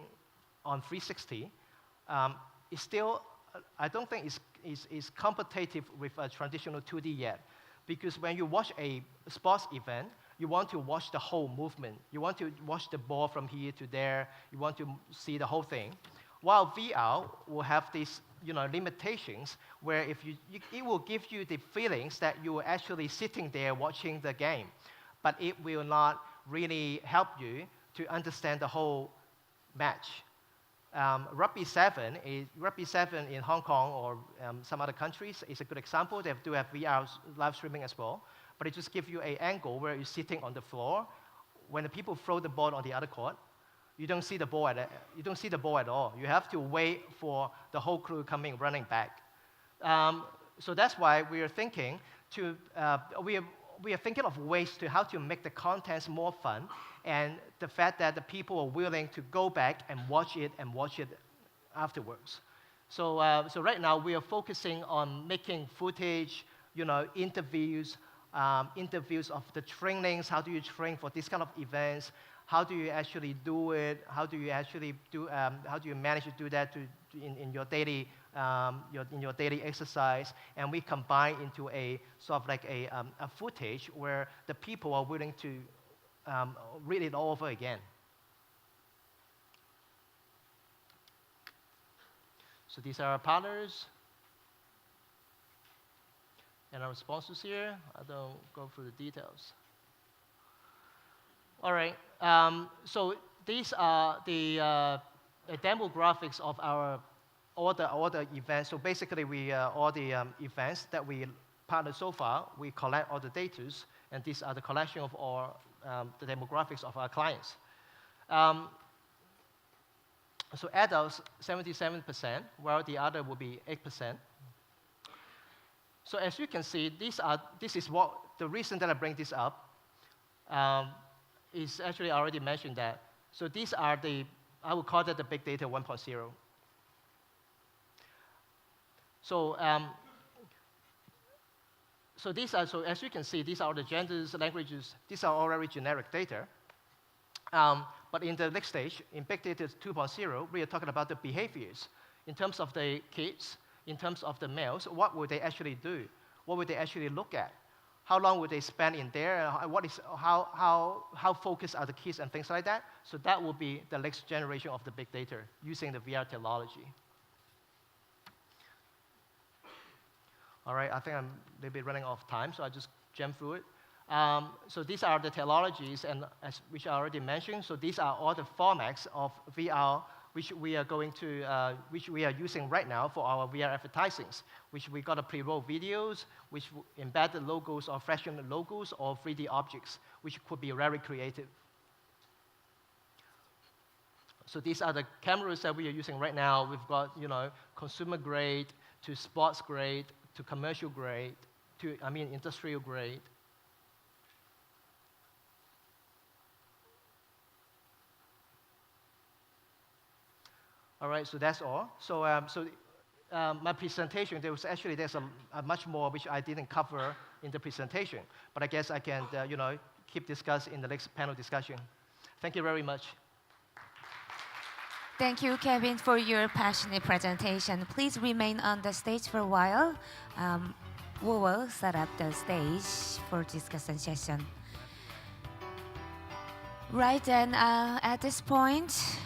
on 360 is still, I don't think is competitive with a traditional 2D yet. Because when you watch a sports event, you want to watch the whole movement. You want to watch the ball from here to there. You want to see the whole thing. While VR will have these, limitations where it will give you the feelings that you are actually sitting there watching the game, but it will not really help you to understand the whole match. Rugby 7 in Hong Kong or some other countries is a good example. They do have VR live streaming as well, but it just gives you an angle where you're sitting on the floor. When the people throw the ball on the other court, you don't see the ball at all. You have to wait for the whole crew coming running back. So that's why we are thinking we are thinking of ways to how to make the contents more fun, and the fact that the people are willing to go back and watch it afterwards. So right now we are focusing on making footage, interviews of the trainings. How do you train for this kind of events? How do you actually do it? How do you manage to do that in your daily exercise? And we combine into a sort of like a footage where the people are willing to read it all over again. So these are our partners and our sponsors here. I don't go through the details. All right. So these are the demographics of all the events. So basically, all the events that we partnered so far, we collect all the data, and these are the collection of all the demographics of our clients. So adults, 77%, while the other will be 8%. So as you can see, this is the reason that I bring this up is actually I already mentioned that So these are I would call that the big data 1.0. So, so as you can see, these are the genders, languages, these are already generic data. But in the next stage, in big data 2.0, we are talking about the behaviors. In terms of the kids, in terms of the males, what would they actually do? What would they actually look at? How long would they spend in there? How focused are the kids and things like that? So that will be the next generation of the big data using the VR technology. All right, I think I'm a little bit running out of time, so I'll just jump through it. So these are the technologies, and which I already mentioned. So these are all the formats of VR which we are using right now for our VR advertisings, which we got to pre-roll videos, which embed the logos or fashion logos or 3D objects, which could be very creative. So these are the cameras that we are using right now. We've got, consumer grade to sports grade to commercial grade to, industrial grade. All right, so that's all. So, my presentation, there's a much more which I didn't cover in the presentation, but I guess I can, keep discussing in the next panel discussion. Thank you very much. Thank you, Kevin, for your passionate presentation. Please remain on the stage for a while. We will set up the stage for discussion session. Right, then, at this point,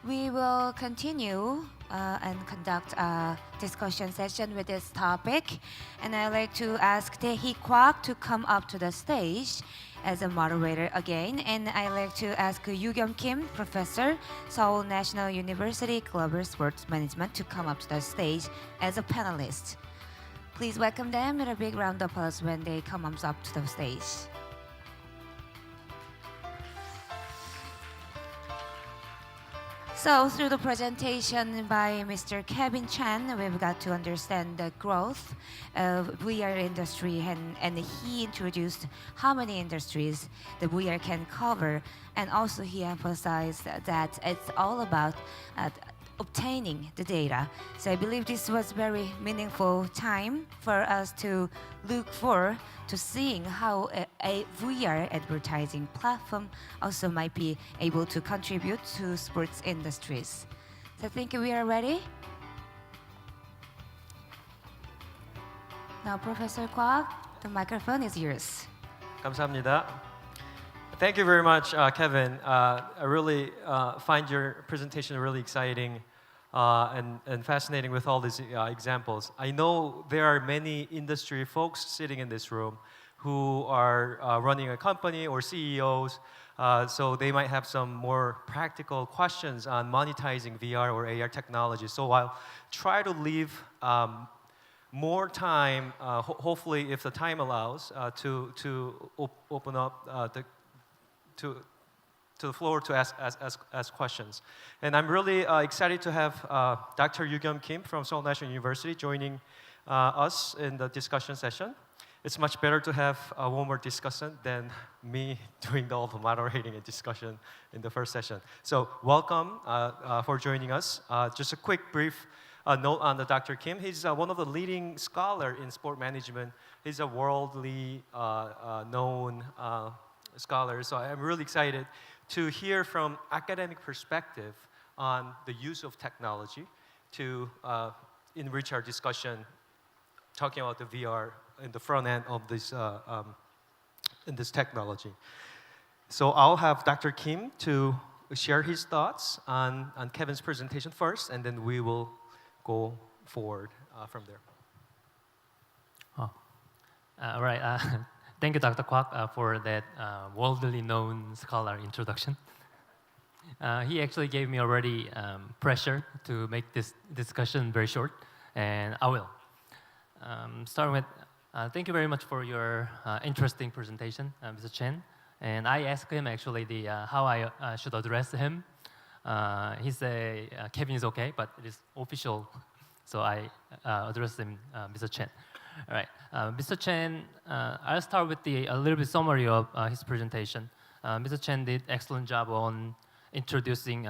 we will continue and conduct a discussion session with this topic. And I'd like to ask Tae-hee Kwak to come up to the stage as a moderator again. And I'd like to ask Yu-Kyum Kim, Professor, Seoul National University Global Sports Management, to come up to the stage as a panelist. Please welcome them with a big round of applause when they come up to the stage. So through the presentation by Mr. Kevin Chen, we've got to understand the growth of VR industry, and he introduced how many industries the VR can cover, and also he emphasized that it's all about obtaining the data. So I believe this was very meaningful time for us to look for to seeing how a VR advertising platform also might be able to contribute to sports industries. So I think we are ready. Now, Professor Kwak, the microphone is yours. 감사합니다. Thank you very much, Kevin. I really find your presentation really exciting and fascinating with all these examples. I know there are many industry folks sitting in this room who are running a company or CEOs, so they might have some more practical questions on monetizing VR or AR technology. So I'll try to leave more time, hopefully if the time allows, to open up to the floor to ask questions. And I'm really excited to have Dr. Yu-Kyum Kim from Seoul National University joining us in the discussion session. It's much better to have one more discussant than me doing all the moderating and discussion in the first session. So welcome for joining us. Just a quick brief note on the Dr. Kim. He's one of the leading scholars in sport management. He's a worldly known scholar. So I'm really excited to hear from academic perspective on the use of technology to enrich our discussion, talking about the VR in the front end of this in this technology. So I'll have Dr. Kim to share his thoughts on Kevin's presentation first, and then we will go forward from there. All right. Thank you, Dr. Kwak, for that worldly known scholar introduction. He actually gave me already pressure to make this discussion very short, and I will. Starting with, thank you very much for your interesting presentation, Mr. Chen. And I asked him actually how I should address him. He said Kevin is okay, but it is official, so I addressed him, Mr. Chen. All right, Mr. Chen, I'll start with a little bit summary of his presentation. Mr. Chen did excellent job on introducing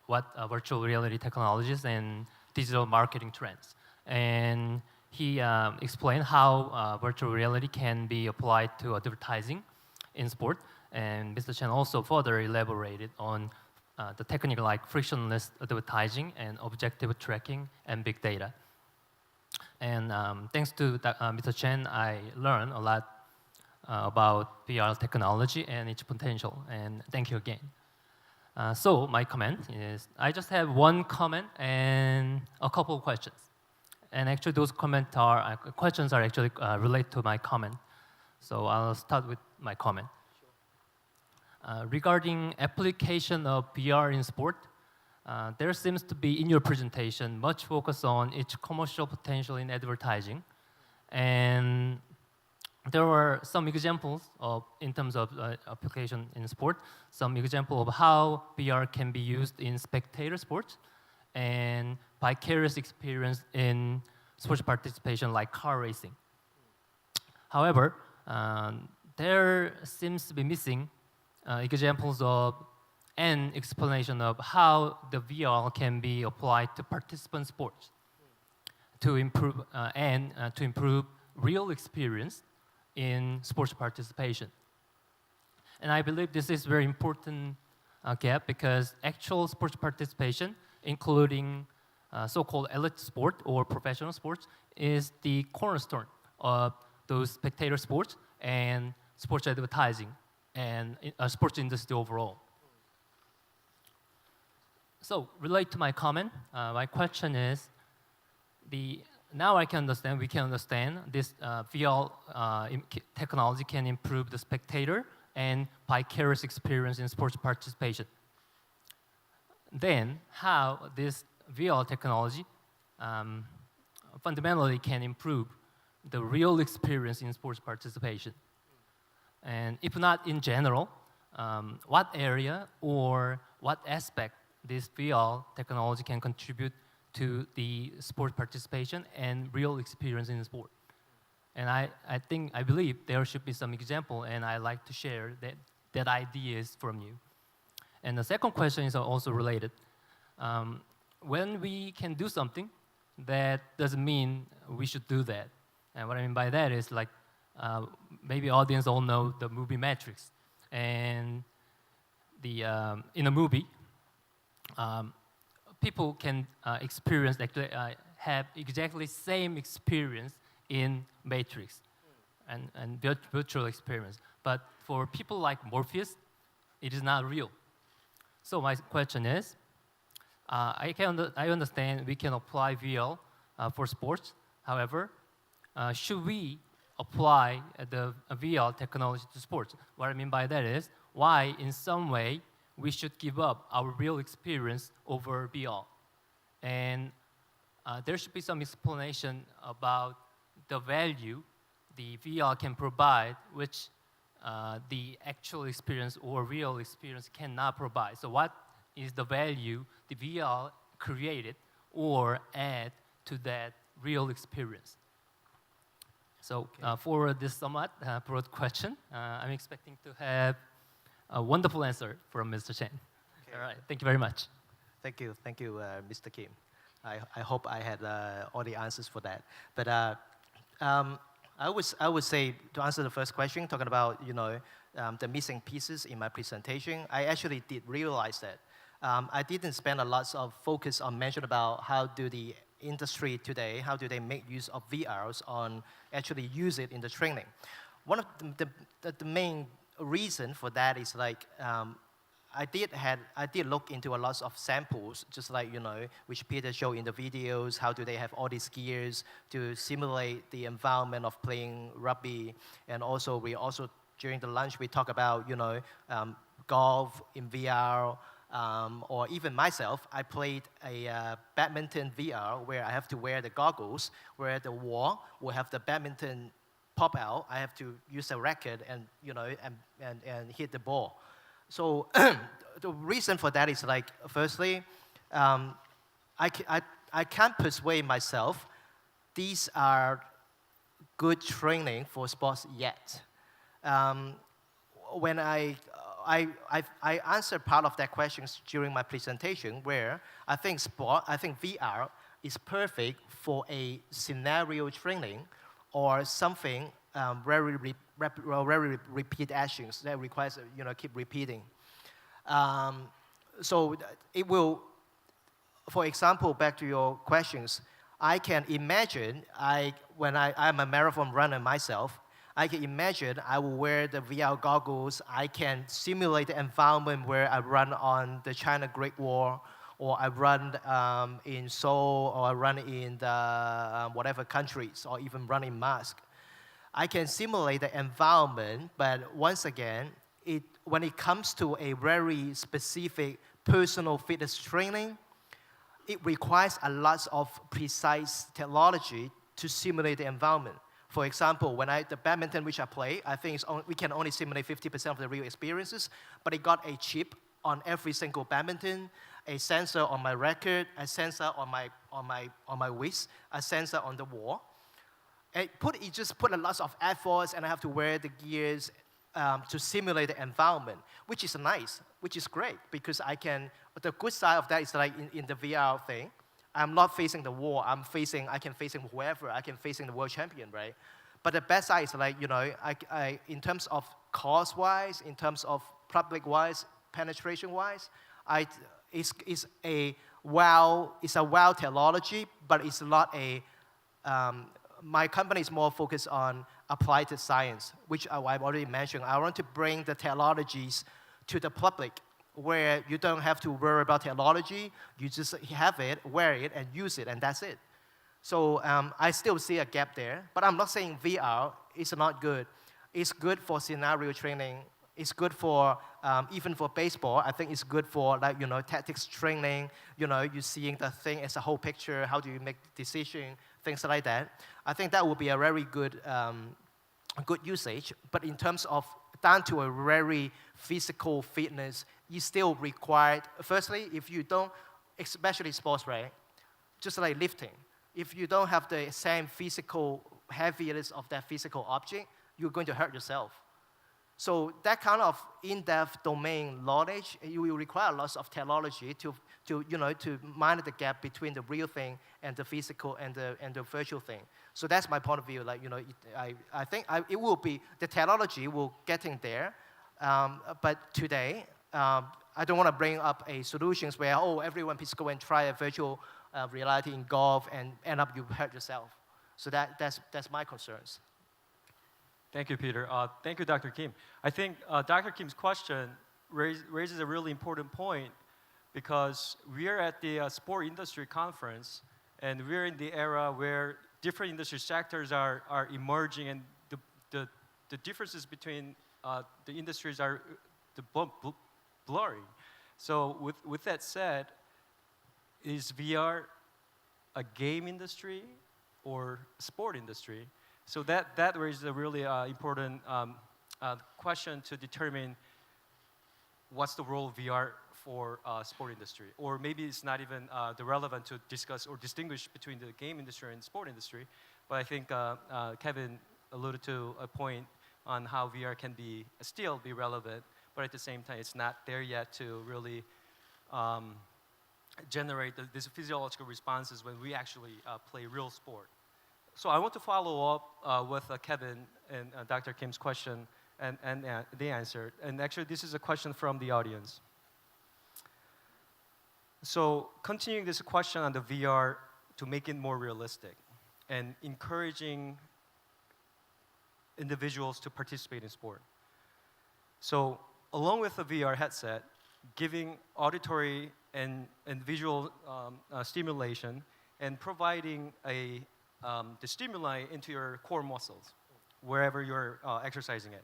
what virtual reality technologies and digital marketing trends. And he explained how virtual reality can be applied to advertising in sport. And Mr. Chen also further elaborated on the technique like frictionless advertising and objective tracking and big data. And thanks to Mr. Chen, I learned a lot about VR technology and its potential. And thank you again. So my comment is, I just have one comment and a couple of questions. And actually those questions are actually related to my comment. So I'll start with my comment. Regarding application of VR in sport, there seems to be in your presentation much focus on its commercial potential in advertising. And there were some examples of, in terms of application in sport, some example of how VR can be used in spectator sports and vicarious experience in sports participation like car racing. However, there seems to be missing examples of an explanation of how the VR can be applied to participant sports to improve to improve real experience in sports participation. And I believe this is very important gap because actual sports participation, including so-called elite sport or professional sports, is the cornerstone of those spectator sports and sports advertising and sports industry overall. So, relate to my comment, my question is, now we can understand this VR technology can improve the spectator and vicarious experience in sports participation. Then, how this VR technology fundamentally can improve the real experience in sports participation? And if not in general, what area or what aspect this VR technology can contribute to the sport participation and real experience in the sport? And I believe there should be some example, and I like to share that ideas from you. And the second question is also related. When we can do something, that doesn't mean we should do that. And what I mean by that is like, maybe audience all know the movie Matrix. And in a movie, people can experience, actually have exactly same experience in Matrix and virtual experience. But for people like Morpheus, it is not real. So my question is, I understand we can apply VR for sports. However, should we apply the VR technology to sports? What I mean by that is, why in some way we should give up our real experience over VR? And there should be some explanation about the value the VR can provide, which the actual experience or real experience cannot provide. So what is the value the VR created or add to that real experience? So for this somewhat broad question, I'm expecting to have a wonderful answer from Mr. Chen. Okay. All right, thank you very much. Thank you, Mr. Kim. I hope I had all the answers for that. But I would say, to answer the first question, talking about the missing pieces in my presentation, I actually did realize that. I didn't spend a lot of focus on mention about how do the industry today, how do they make use of VRs on actually use it in the training. One of the main reason for that is like, I did look into a lot of samples, just like, which Peter showed in the videos, how do they have all these gears to simulate the environment of playing rugby. And also, during the lunch, we talk about, golf in VR, or even myself, I played a badminton VR where I have to wear the goggles, where the wall will have the badminton pop out. I have to use a racket and hit the ball. So the reason for that is like, firstly, I can't persuade myself these are good training for sports yet. When I I answered part of that question during my presentation, where I think VR is perfect for a scenario training or something very repeat actions that requires keep repeating. So it will, for example, back to your questions, I can imagine when I'm a marathon runner myself, I can imagine I will wear the VR goggles. I can simulate the environment where I run on the China Great Wall, or I run in Seoul, or I run in the whatever countries, or even run in Musk. I can simulate the environment, but once again, when it comes to a very specific personal fitness training, it requires a lot of precise technology to simulate the environment. For example, the badminton which I play, I think we can only simulate 50% of the real experiences, but it got a chip on every single badminton, a sensor on my racket, a sensor on my wrist, a sensor on the wall. It just put a lot of efforts, and I have to wear the gears to simulate the environment, which is nice, which is great, because the good side of that is like in the VR thing, I'm not facing the wall. I can face whoever. I can face the world champion, right? But the bad side is like, in terms of cost-wise, in terms of public-wise, penetration-wise, it's a wow technology, but it's not a. My company is more focused on applied science, which I've already mentioned. I want to bring the technologies to the public, where you don't have to worry about technology. You just have it, wear it, and use it, and that's it. So I still see a gap there, but I'm not saying VR is not good. It's good for scenario training. It's good for, even for baseball. I think it's good for tactics training. You're seeing the thing as a whole picture. How do you make decision? Things like that. I think that would be a very good usage. But in terms of down to a very physical fitness, you still require, firstly, if you don't, especially sports, right? Just like lifting. If you don't have the same physical heaviness of that physical object, you're going to hurt yourself. So that kind of in-depth domain knowledge, you will require lots of technology to mind the gap between the real thing and the physical and the virtual thing. So that's my point of view. I think it will be, the technology will getting there, but today I don't want to bring up a solutions where everyone please go and try a virtual reality in golf and end up you hurt yourself. So that's my concerns. Thank you, Peter. Thank you, Dr. Kim. I think Dr. Kim's question raises a really important point, because we are at the sport industry conference, and we're in the era where different industry sectors are emerging, and the differences between the industries are blurring. So with that said, is VR a game industry or sport industry? So that raises a really important question to determine what's the role of VR for sport industry. Or maybe it's not even relevant to discuss or distinguish between the game industry and sport industry. But I think Kevin alluded to a point on how VR can still be relevant, but at the same time, it's not there yet to really generate these physiological responses when we actually play real sport. So I want to follow up with Kevin and Dr. Kim's question and the answer. And actually, this is a question from the audience. So continuing this question on the VR to make it more realistic and encouraging individuals to participate in sport. So along with the VR headset, giving auditory and visual stimulation and providing the stimuli into your core muscles, wherever you're exercising it.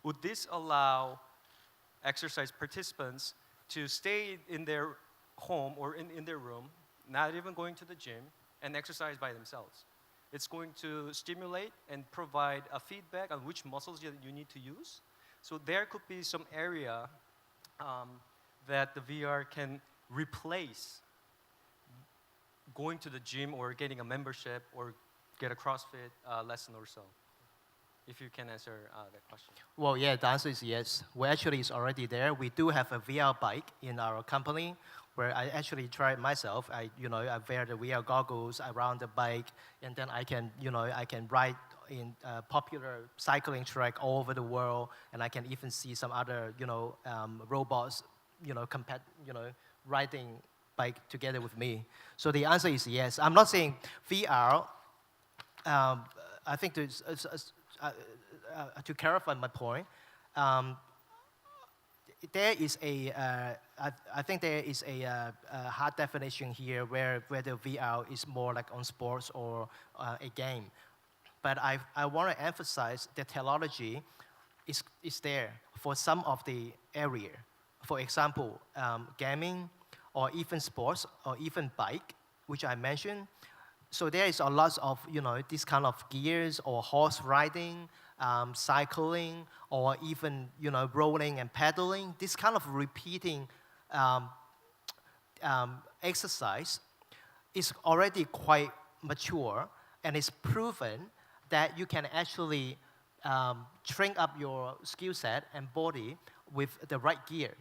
Would this allow exercise participants to stay in their home or in their room, not even going to the gym, and exercise by themselves? It's going to stimulate and provide a feedback on which muscles you need to use. So there could be some area that the VR can replace going to the gym or getting a membership or get a CrossFit lesson or so. if you can answer that question. Well, yeah, the answer is yes. Well, actually, it's already there. We do have a VR bike in our company where I actually try it myself. I wear the VR goggles around the bike, and then I can ride in popular cycling track all over the world, and I can even see some other, robots, riding bike together with me. So the answer is yes. I'm not saying VR. I think to clarify my point, there is I think there is a hard definition here where the VR is more like on sports or a game. But I want to emphasize that technology is there for some of the area. For example, gaming, or even sports, or even bike, which I mentioned. So there is a lot of this kind of gears, or horse riding, cycling, or even rolling and pedaling. This kind of repeating exercise is already quite mature, and it's proven that you can actually train up your skill set and body with the right gear.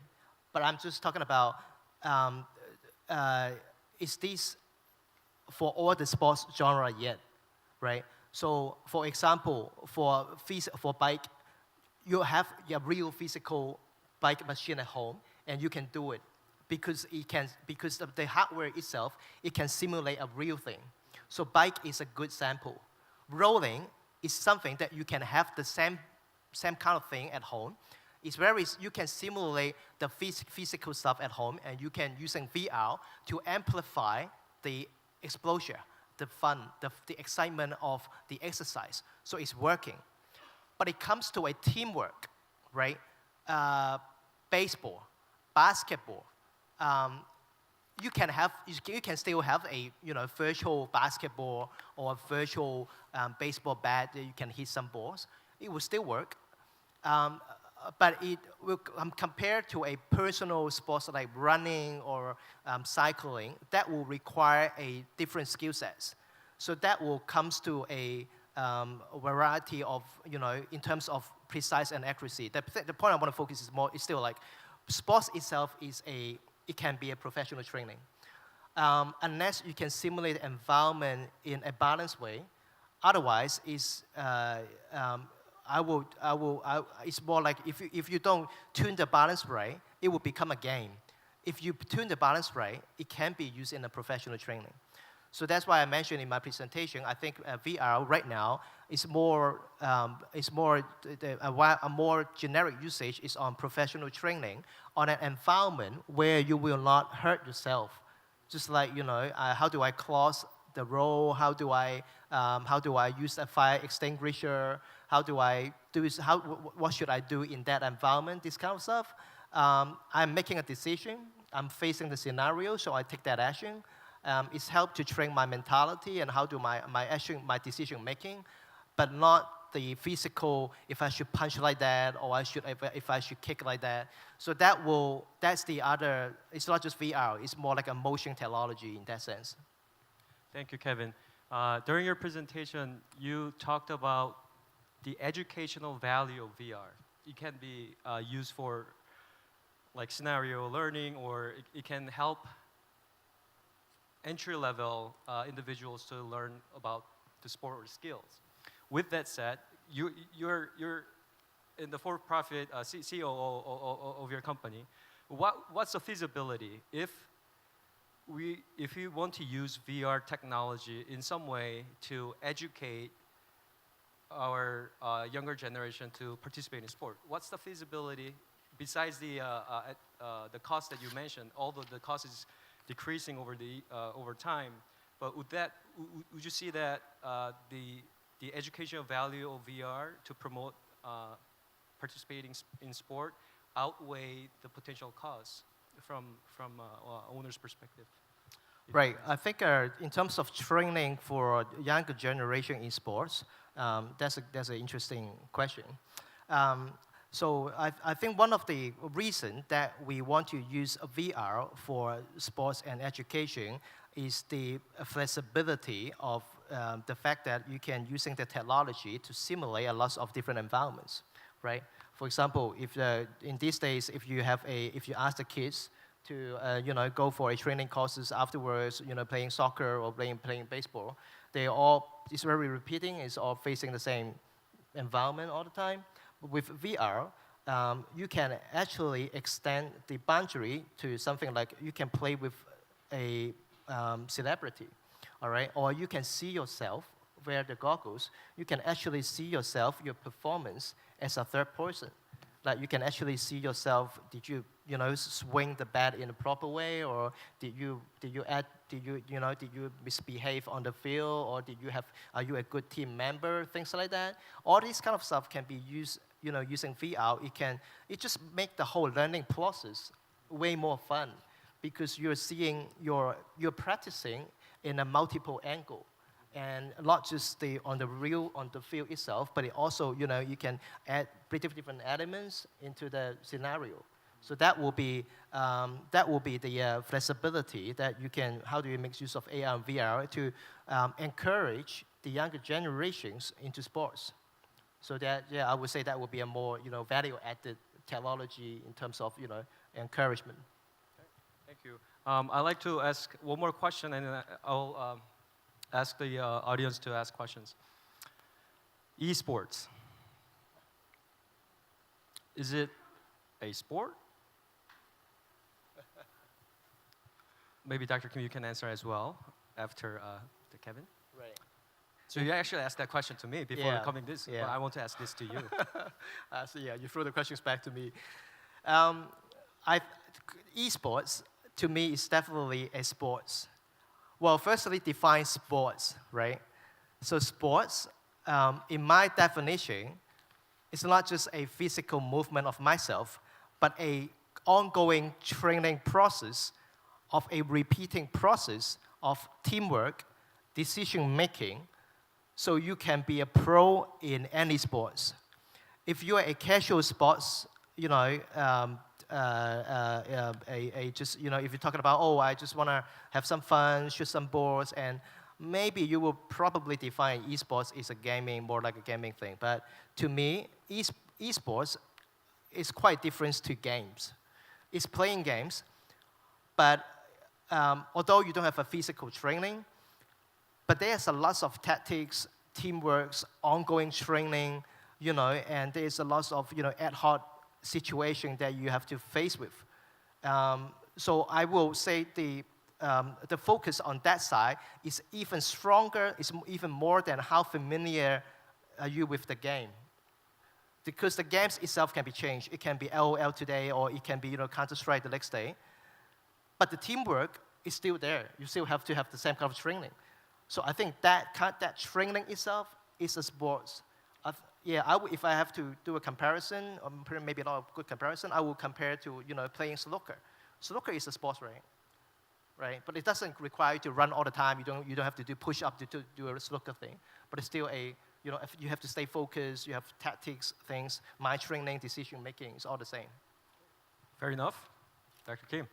But I'm just talking about, is this for all the sports genre yet, right? So, for example, for bike, you have a real physical bike machine at home, and you can do it because of the hardware itself, it can simulate a real thing. So, bike is a good sample. Rolling is something that you can have the same kind of thing at home. You can simulate the physical stuff at home, and you can using VR to amplify the exposure, the fun, the excitement of the exercise. So it's working. But it comes to a teamwork, right? Baseball, basketball. You can still have a virtual basketball or a virtual baseball bat that you can hit some balls. It will still work. But it will compared to a personal sports like running or cycling, that will require a different skill sets. So that will comes to a variety of, in terms of precise and accuracy. The point I want to focus is still like sports itself it can be a professional training. Unless you can simulate the environment in a balanced way, otherwise it's more like if you don't tune the balance right, it will become a game. If you tune the balance right, it can be used in a professional training. So that's why I mentioned in my presentation, I think VR right now is a more generic usage is on professional training on an environment where you will not hurt yourself. Just like, how do I cross the road? How do I use a fire extinguisher? What should I do in that environment? This kind of stuff. I'm making a decision. I'm facing the scenario, so I take that action. It's helped to train my mentality and how do my my decision making, but not the physical. If I should punch like that, or if I should kick like that. So that's the other. It's not just VR. It's more like a motion technology in that sense. Thank you, Kevin. During your presentation, you talked about the educational value of VR. It can be used for like scenario learning, or it can help entry-level individuals to learn about the sport or skills. With that said, you're in the for-profit COO of your company. What's the feasibility if you want to use VR technology in some way to educate our younger generation to participate in sport? What's the feasibility besides the cost that you mentioned? Although the cost is decreasing over time, but would you see that the educational value of VR to promote participating in sport outweigh the potential costs from owner's perspective? Right. I think in terms of training for younger generation in sports, that's an interesting question. So I think one of the reasons that we want to use VR for sports and education is the flexibility of the fact that you can using the technology to simulate a lot of different environments, right? For example, if in these days, if you ask the kids to go for a training courses afterwards, playing soccer or playing baseball, it's very repeating. It's all facing the same environment all the time. But with VR, you can actually extend the boundary to something like you can play with a celebrity, all right? Or you can see yourself, wear the goggles, you can actually see yourself, your performance as a third person. Like you can actually see yourself, did you swing the bat in a proper way, or did you misbehave on the field, or are you a good team member, things like that. All this kind of stuff can be used, using VR. It just make the whole learning process way more fun, because you're practicing in a multiple angle, and not just on the field itself, but it also, you can add different elements into the scenario. So that will be the flexibility that how do you make use of AR and VR to encourage the younger generations into sports. So that, I would say that would be a more, value-added technology in terms of, encouragement. Thank you. I'd like to ask one more question, and then I'll ask the audience to ask questions. Esports. Is it a sport? Maybe Dr. Kim, you can answer as well after Kevin. Right. So you actually asked that question to me before coming this, Yeah. but I want to ask this to you. So you throw the questions back to me. Esports, to me, is definitely a sports. Well, firstly, define sports, right? So sports, in my definition, is not just a physical movement of myself, but a ongoing training process of a repeating process of teamwork, decision-making, so you can be a pro in any sports. If you are a casual sports, if you're talking about, I just want to have some fun, shoot some balls, and maybe you will probably define esports as more like a gaming thing. But to me, esports is quite different to games. It's playing games, but although you don't have a physical training, but there's a lot of tactics, teamwork, ongoing training, and there's a lot of ad hoc situation that you have to face with. So I will say the focus on that side is even stronger, is even more than how familiar are you with the game. Because the games itself can be changed. It can be LOL today, or it can be Counter-Strike the next day. But the teamwork is still there. You still have to have the same kind of training. So I think that training itself is a sports. If I have to do a comparison, or maybe not a good comparison, I will compare to playing snooker. Snooker is a sports, right? But it doesn't require you to run all the time. You don't have to do push-up to do a snooker thing. But it's still you have to stay focused. You have tactics, things, mind training, decision making. It's all the same. Fair enough. Dr. Kim.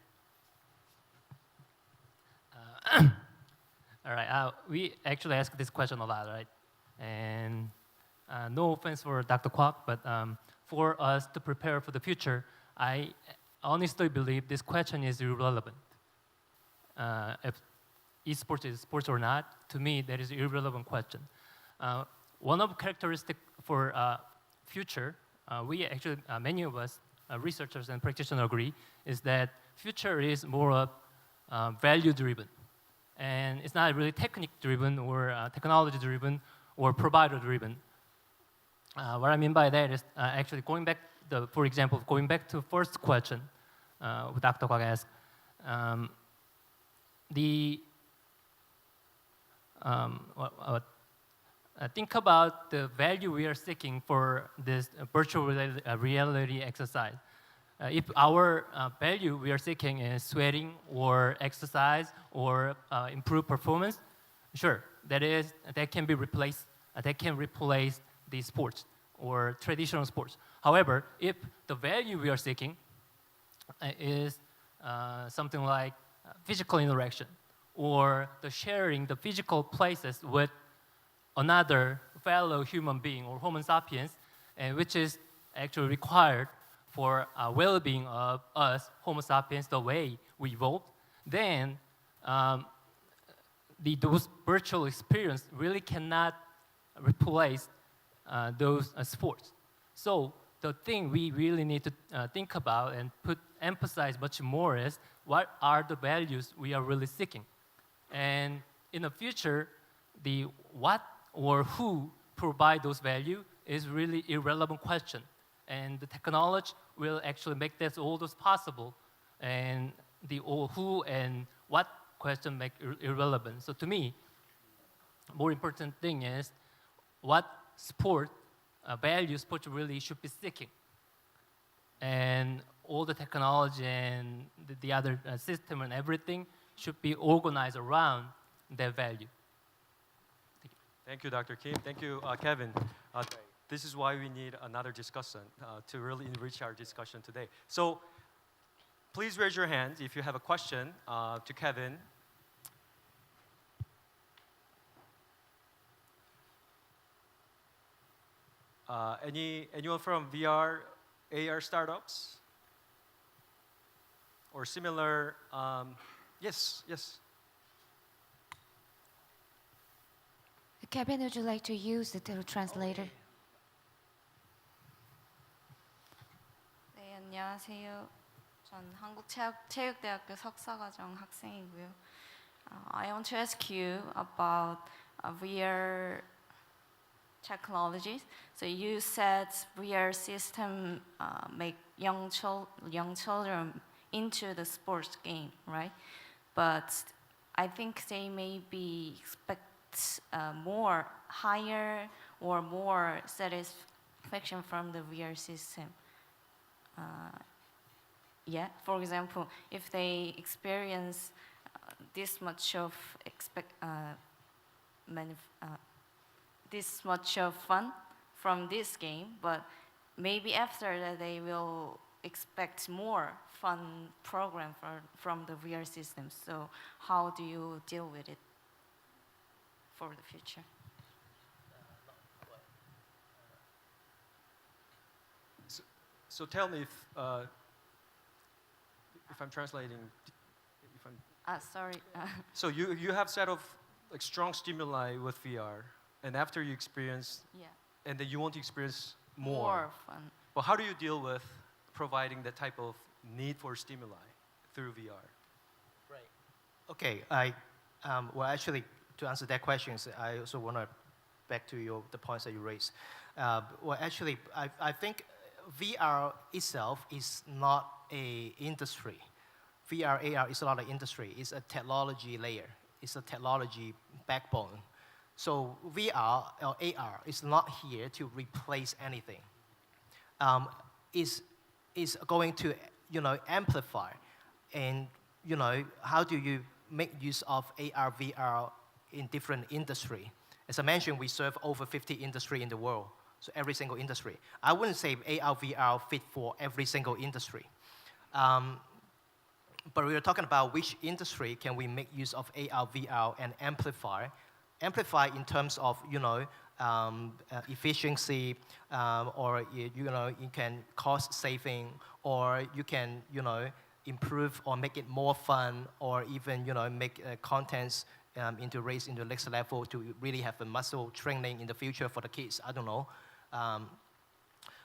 All right. We actually ask this question a lot, right? And no offense for Dr. Kwok, but for us to prepare for the future, I honestly believe this question is irrelevant. If esports is sports or not, to me, that is an irrelevant question. One of the characteristics for future, we actually, many of us, researchers and practitioners agree, is that future is more of value-driven. And it's not really technique-driven or technology-driven or provider-driven. What I mean by that is actually going back, for example, going back to first question, Dr. Kwok asked, think about the value we are seeking for this virtual reality exercise. If our value we are seeking is sweating or exercise or improve performance, sure, that can be replaced. That can replace the sports or traditional sports. However, if the value we are seeking is something like physical interaction or the sharing the physical places with another fellow human being or Homo sapiens, and which is actually required for well-being of us, Homo sapiens, the way we evolved, then those virtual experience really cannot replace those sports. So the thing we really need to think about and emphasize much more is what are the values we are really seeking. And in the future, the what or who provide those values is really irrelevant question. And the technology will actually make that all those possible. And the who and what question make irrelevant. So to me, more important thing is what sport values sport really should be seeking. And all the technology and the other system and everything should be organized around that value. Thank you, Dr. Kim. Thank you, Kevin. This is why we need another discussion to really enrich our discussion today. So please raise your hand if you have a question to Kevin. Anyone from VR, AR startups? Or similar? Yes. Kevin, would you like to use the translator? 네, 안녕하세요. 전 한국체육대학교 석사과정 학생이고요. I want to ask you about VR technologies. So you said VR system make young children into the sports game, right? But I think they maybe expect more higher or more satisfaction from the VR system. For example, if they experience this much of fun from this game, but maybe after that they will expect more fun program from the VR system. So how do you deal with it for the future? So tell me if I'm translating. Sorry. So you have set of like strong stimuli with VR, and after you experience, and then you want to experience more fun. But how do you deal with providing that type of need for stimuli through VR? Right. Okay. Well, actually, to answer that question, I also want to back to the points that you raised. Well, actually, I think VR itself is not an industry. VR, AR is not an industry. It's a technology layer. It's a technology backbone. So VR or AR is not here to replace anything. Is going to amplify, and how do you make use of AR, VR in different industry? As I mentioned, we serve over 50 industry in the world. So every single industry. I wouldn't say AR, VR fit for every single industry. But we are talking about which industry can we make use of AR, VR and amplify. Amplify in terms of, efficiency, or, you can cost saving, or you can, improve or make it more fun, or even, make contents raise into the next level to really have a muscle training in the future for the kids. I don't know.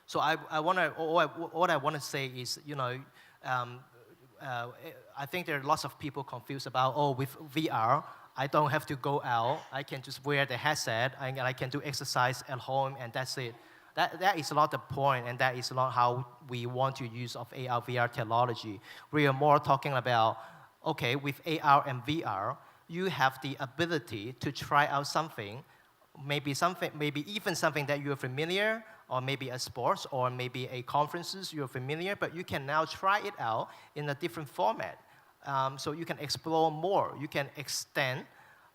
So what I want to say is, I think there are lots of people confused about, with VR, I don't have to go out. I can just wear the headset, and I can do exercise at home, and that's it. That is not the point, and that is not how we want to use of AR, VR technology. We are more talking about, okay, with AR and VR, you have the ability to try out something, maybe even something that you're familiar, or maybe a sports, or maybe a conferences you're familiar, but you can now try it out in a different format. So you can explore more. You can extend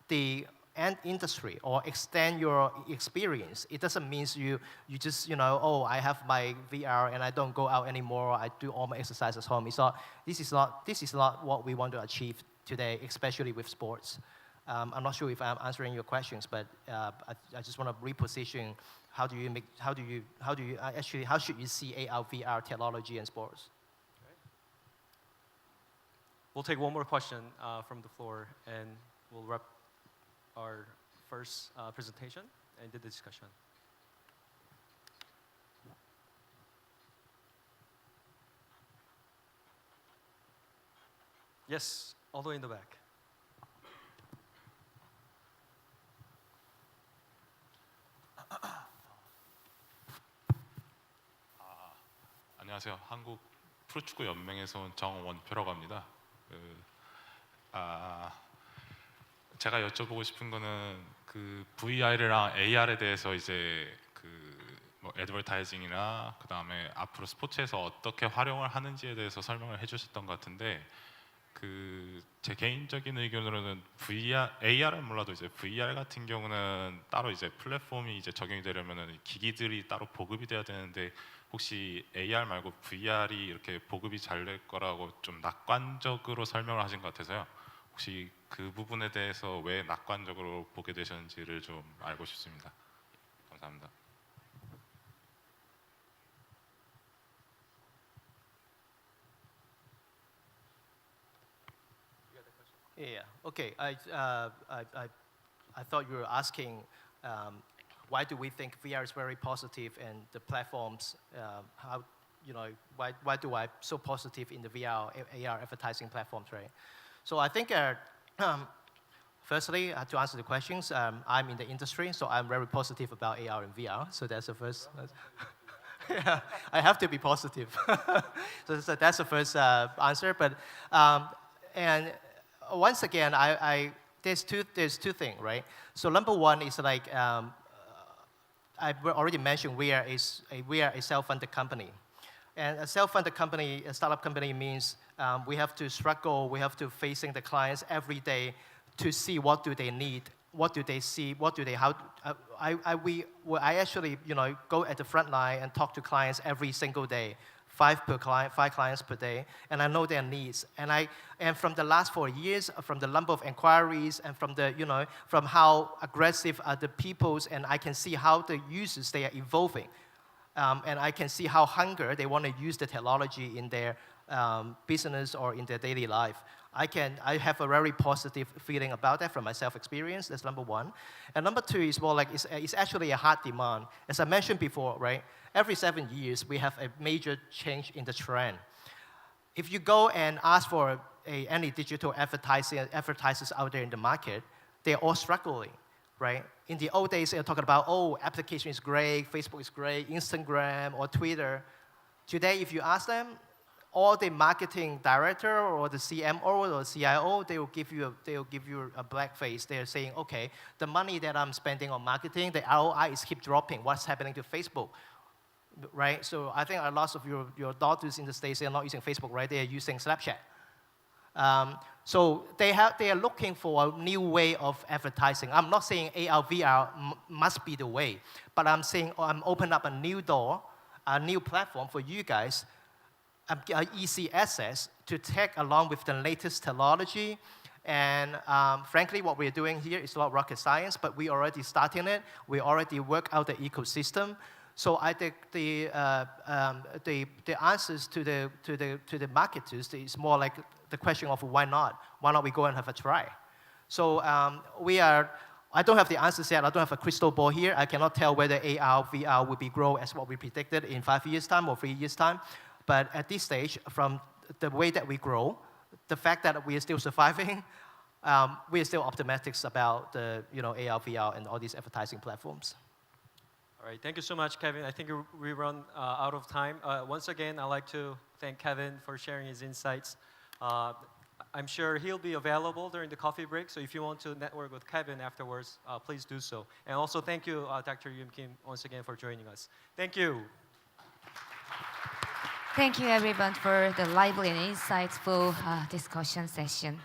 the end industry or extend your experience. It doesn't mean you just, I have my VR and I don't go out anymore. I do all my exercise at home. This is not what we want to achieve today, especially with sports. I'm not sure if I'm answering your questions, but I just want to reposition how should you see AR, VR technology in sports? We'll take one more question from the floor, and we'll wrap our first presentation and the discussion. Yes, all the way in the back. 안녕하세요. 한국 프로축구 연맹에서 온 정원표라고 합니다. 제가 여쭤보고 싶은 거는 그 VR이랑 AR에 대해서 이제 뭐 애드버타이징이나 그 다음에 앞으로 스포츠에서 어떻게 활용을 하는지에 대해서 설명을 해주셨던 것 같은데 제 개인적인 의견으로는 AR은 몰라도 이제 VR 같은 경우는 따로 이제 플랫폼이 이제 적용이 되려면은 기기들이 따로 보급이 돼야 되는데 혹시 AR 말고 VR이 이렇게 보급이 잘 될 거라고 좀 낙관적으로 설명을 하신 것 같아서요. 혹시 그 부분에 대해서 왜 낙관적으로 보게 되셨는지를 좀 알고 싶습니다. 감사합니다. Yeah. Okay. I thought you were asking why do we think VR is very positive and the platforms how why do I so positive in the VR AR advertising platforms, right? So I think firstly to answer the questions, I'm in the industry, so I'm very positive about AR and VR. So that's the first. Yeah, I have to be positive. So that's the first answer. But and once again, there's two things, right? So number one is like I already mentioned we are a self-funded company, and a self-funded company, a startup company means we have to struggle, we have to facing the clients every day to see what do they need, what do they see, what do they I actually go at the front line and talk to clients every single day. 5 clients per day, and I know their needs. And from the last 4 years, from the number of inquiries and from the from how aggressive are the peoples, and I can see how the users they are evolving, and I can see how hunger they want to use the technology in their business or in their daily life. I have a very positive feeling about that from my self-experience. That's number one. And number two is more like it's actually a hard demand. As I mentioned before, right? Every 7 years, we have a major change in the trend. If you go and ask for any digital advertisers out there in the market, they're all struggling, right? In the old days, they're talking about, application is great, Facebook is great, Instagram or Twitter. Today, if you ask them, or the marketing director or the CMO or CIO, they will give you a black face. They're saying, okay, the money that I'm spending on marketing, the ROI is keep dropping. What's happening to Facebook? Right? So I think a lot of your daughters in the States, they're not using Facebook, right? They are using Snapchat. So they are looking for a new way of advertising. I'm not saying AR, VR must be the way, but I'm saying I'm opening up a new door, a new platform for you guys, easy access to take along with the latest technology. And frankly, what we're doing here is not rocket science, but we already starting it. We already work out the ecosystem. So I think the answers to the marketers is more like the question of why not? Why not we go and have a try? So I don't have the answers yet. I don't have a crystal ball here. I cannot tell whether AR, VR will be grow as what we predicted in 5 years' time or 3 years' time. But at this stage, from the way that we grow, the fact that we are still surviving, we are still optimistic about the AR, VR, and all these advertising platforms. All right, thank you so much, Kevin. I think we run out of time. Once again, I'd like to thank Kevin for sharing his insights. I'm sure he'll be available during the coffee break, so if you want to network with Kevin afterwards, please do so. And also thank you, Dr. Yoon Kim, once again for joining us. Thank you. Thank you, everyone, for the lively and insightful discussion session.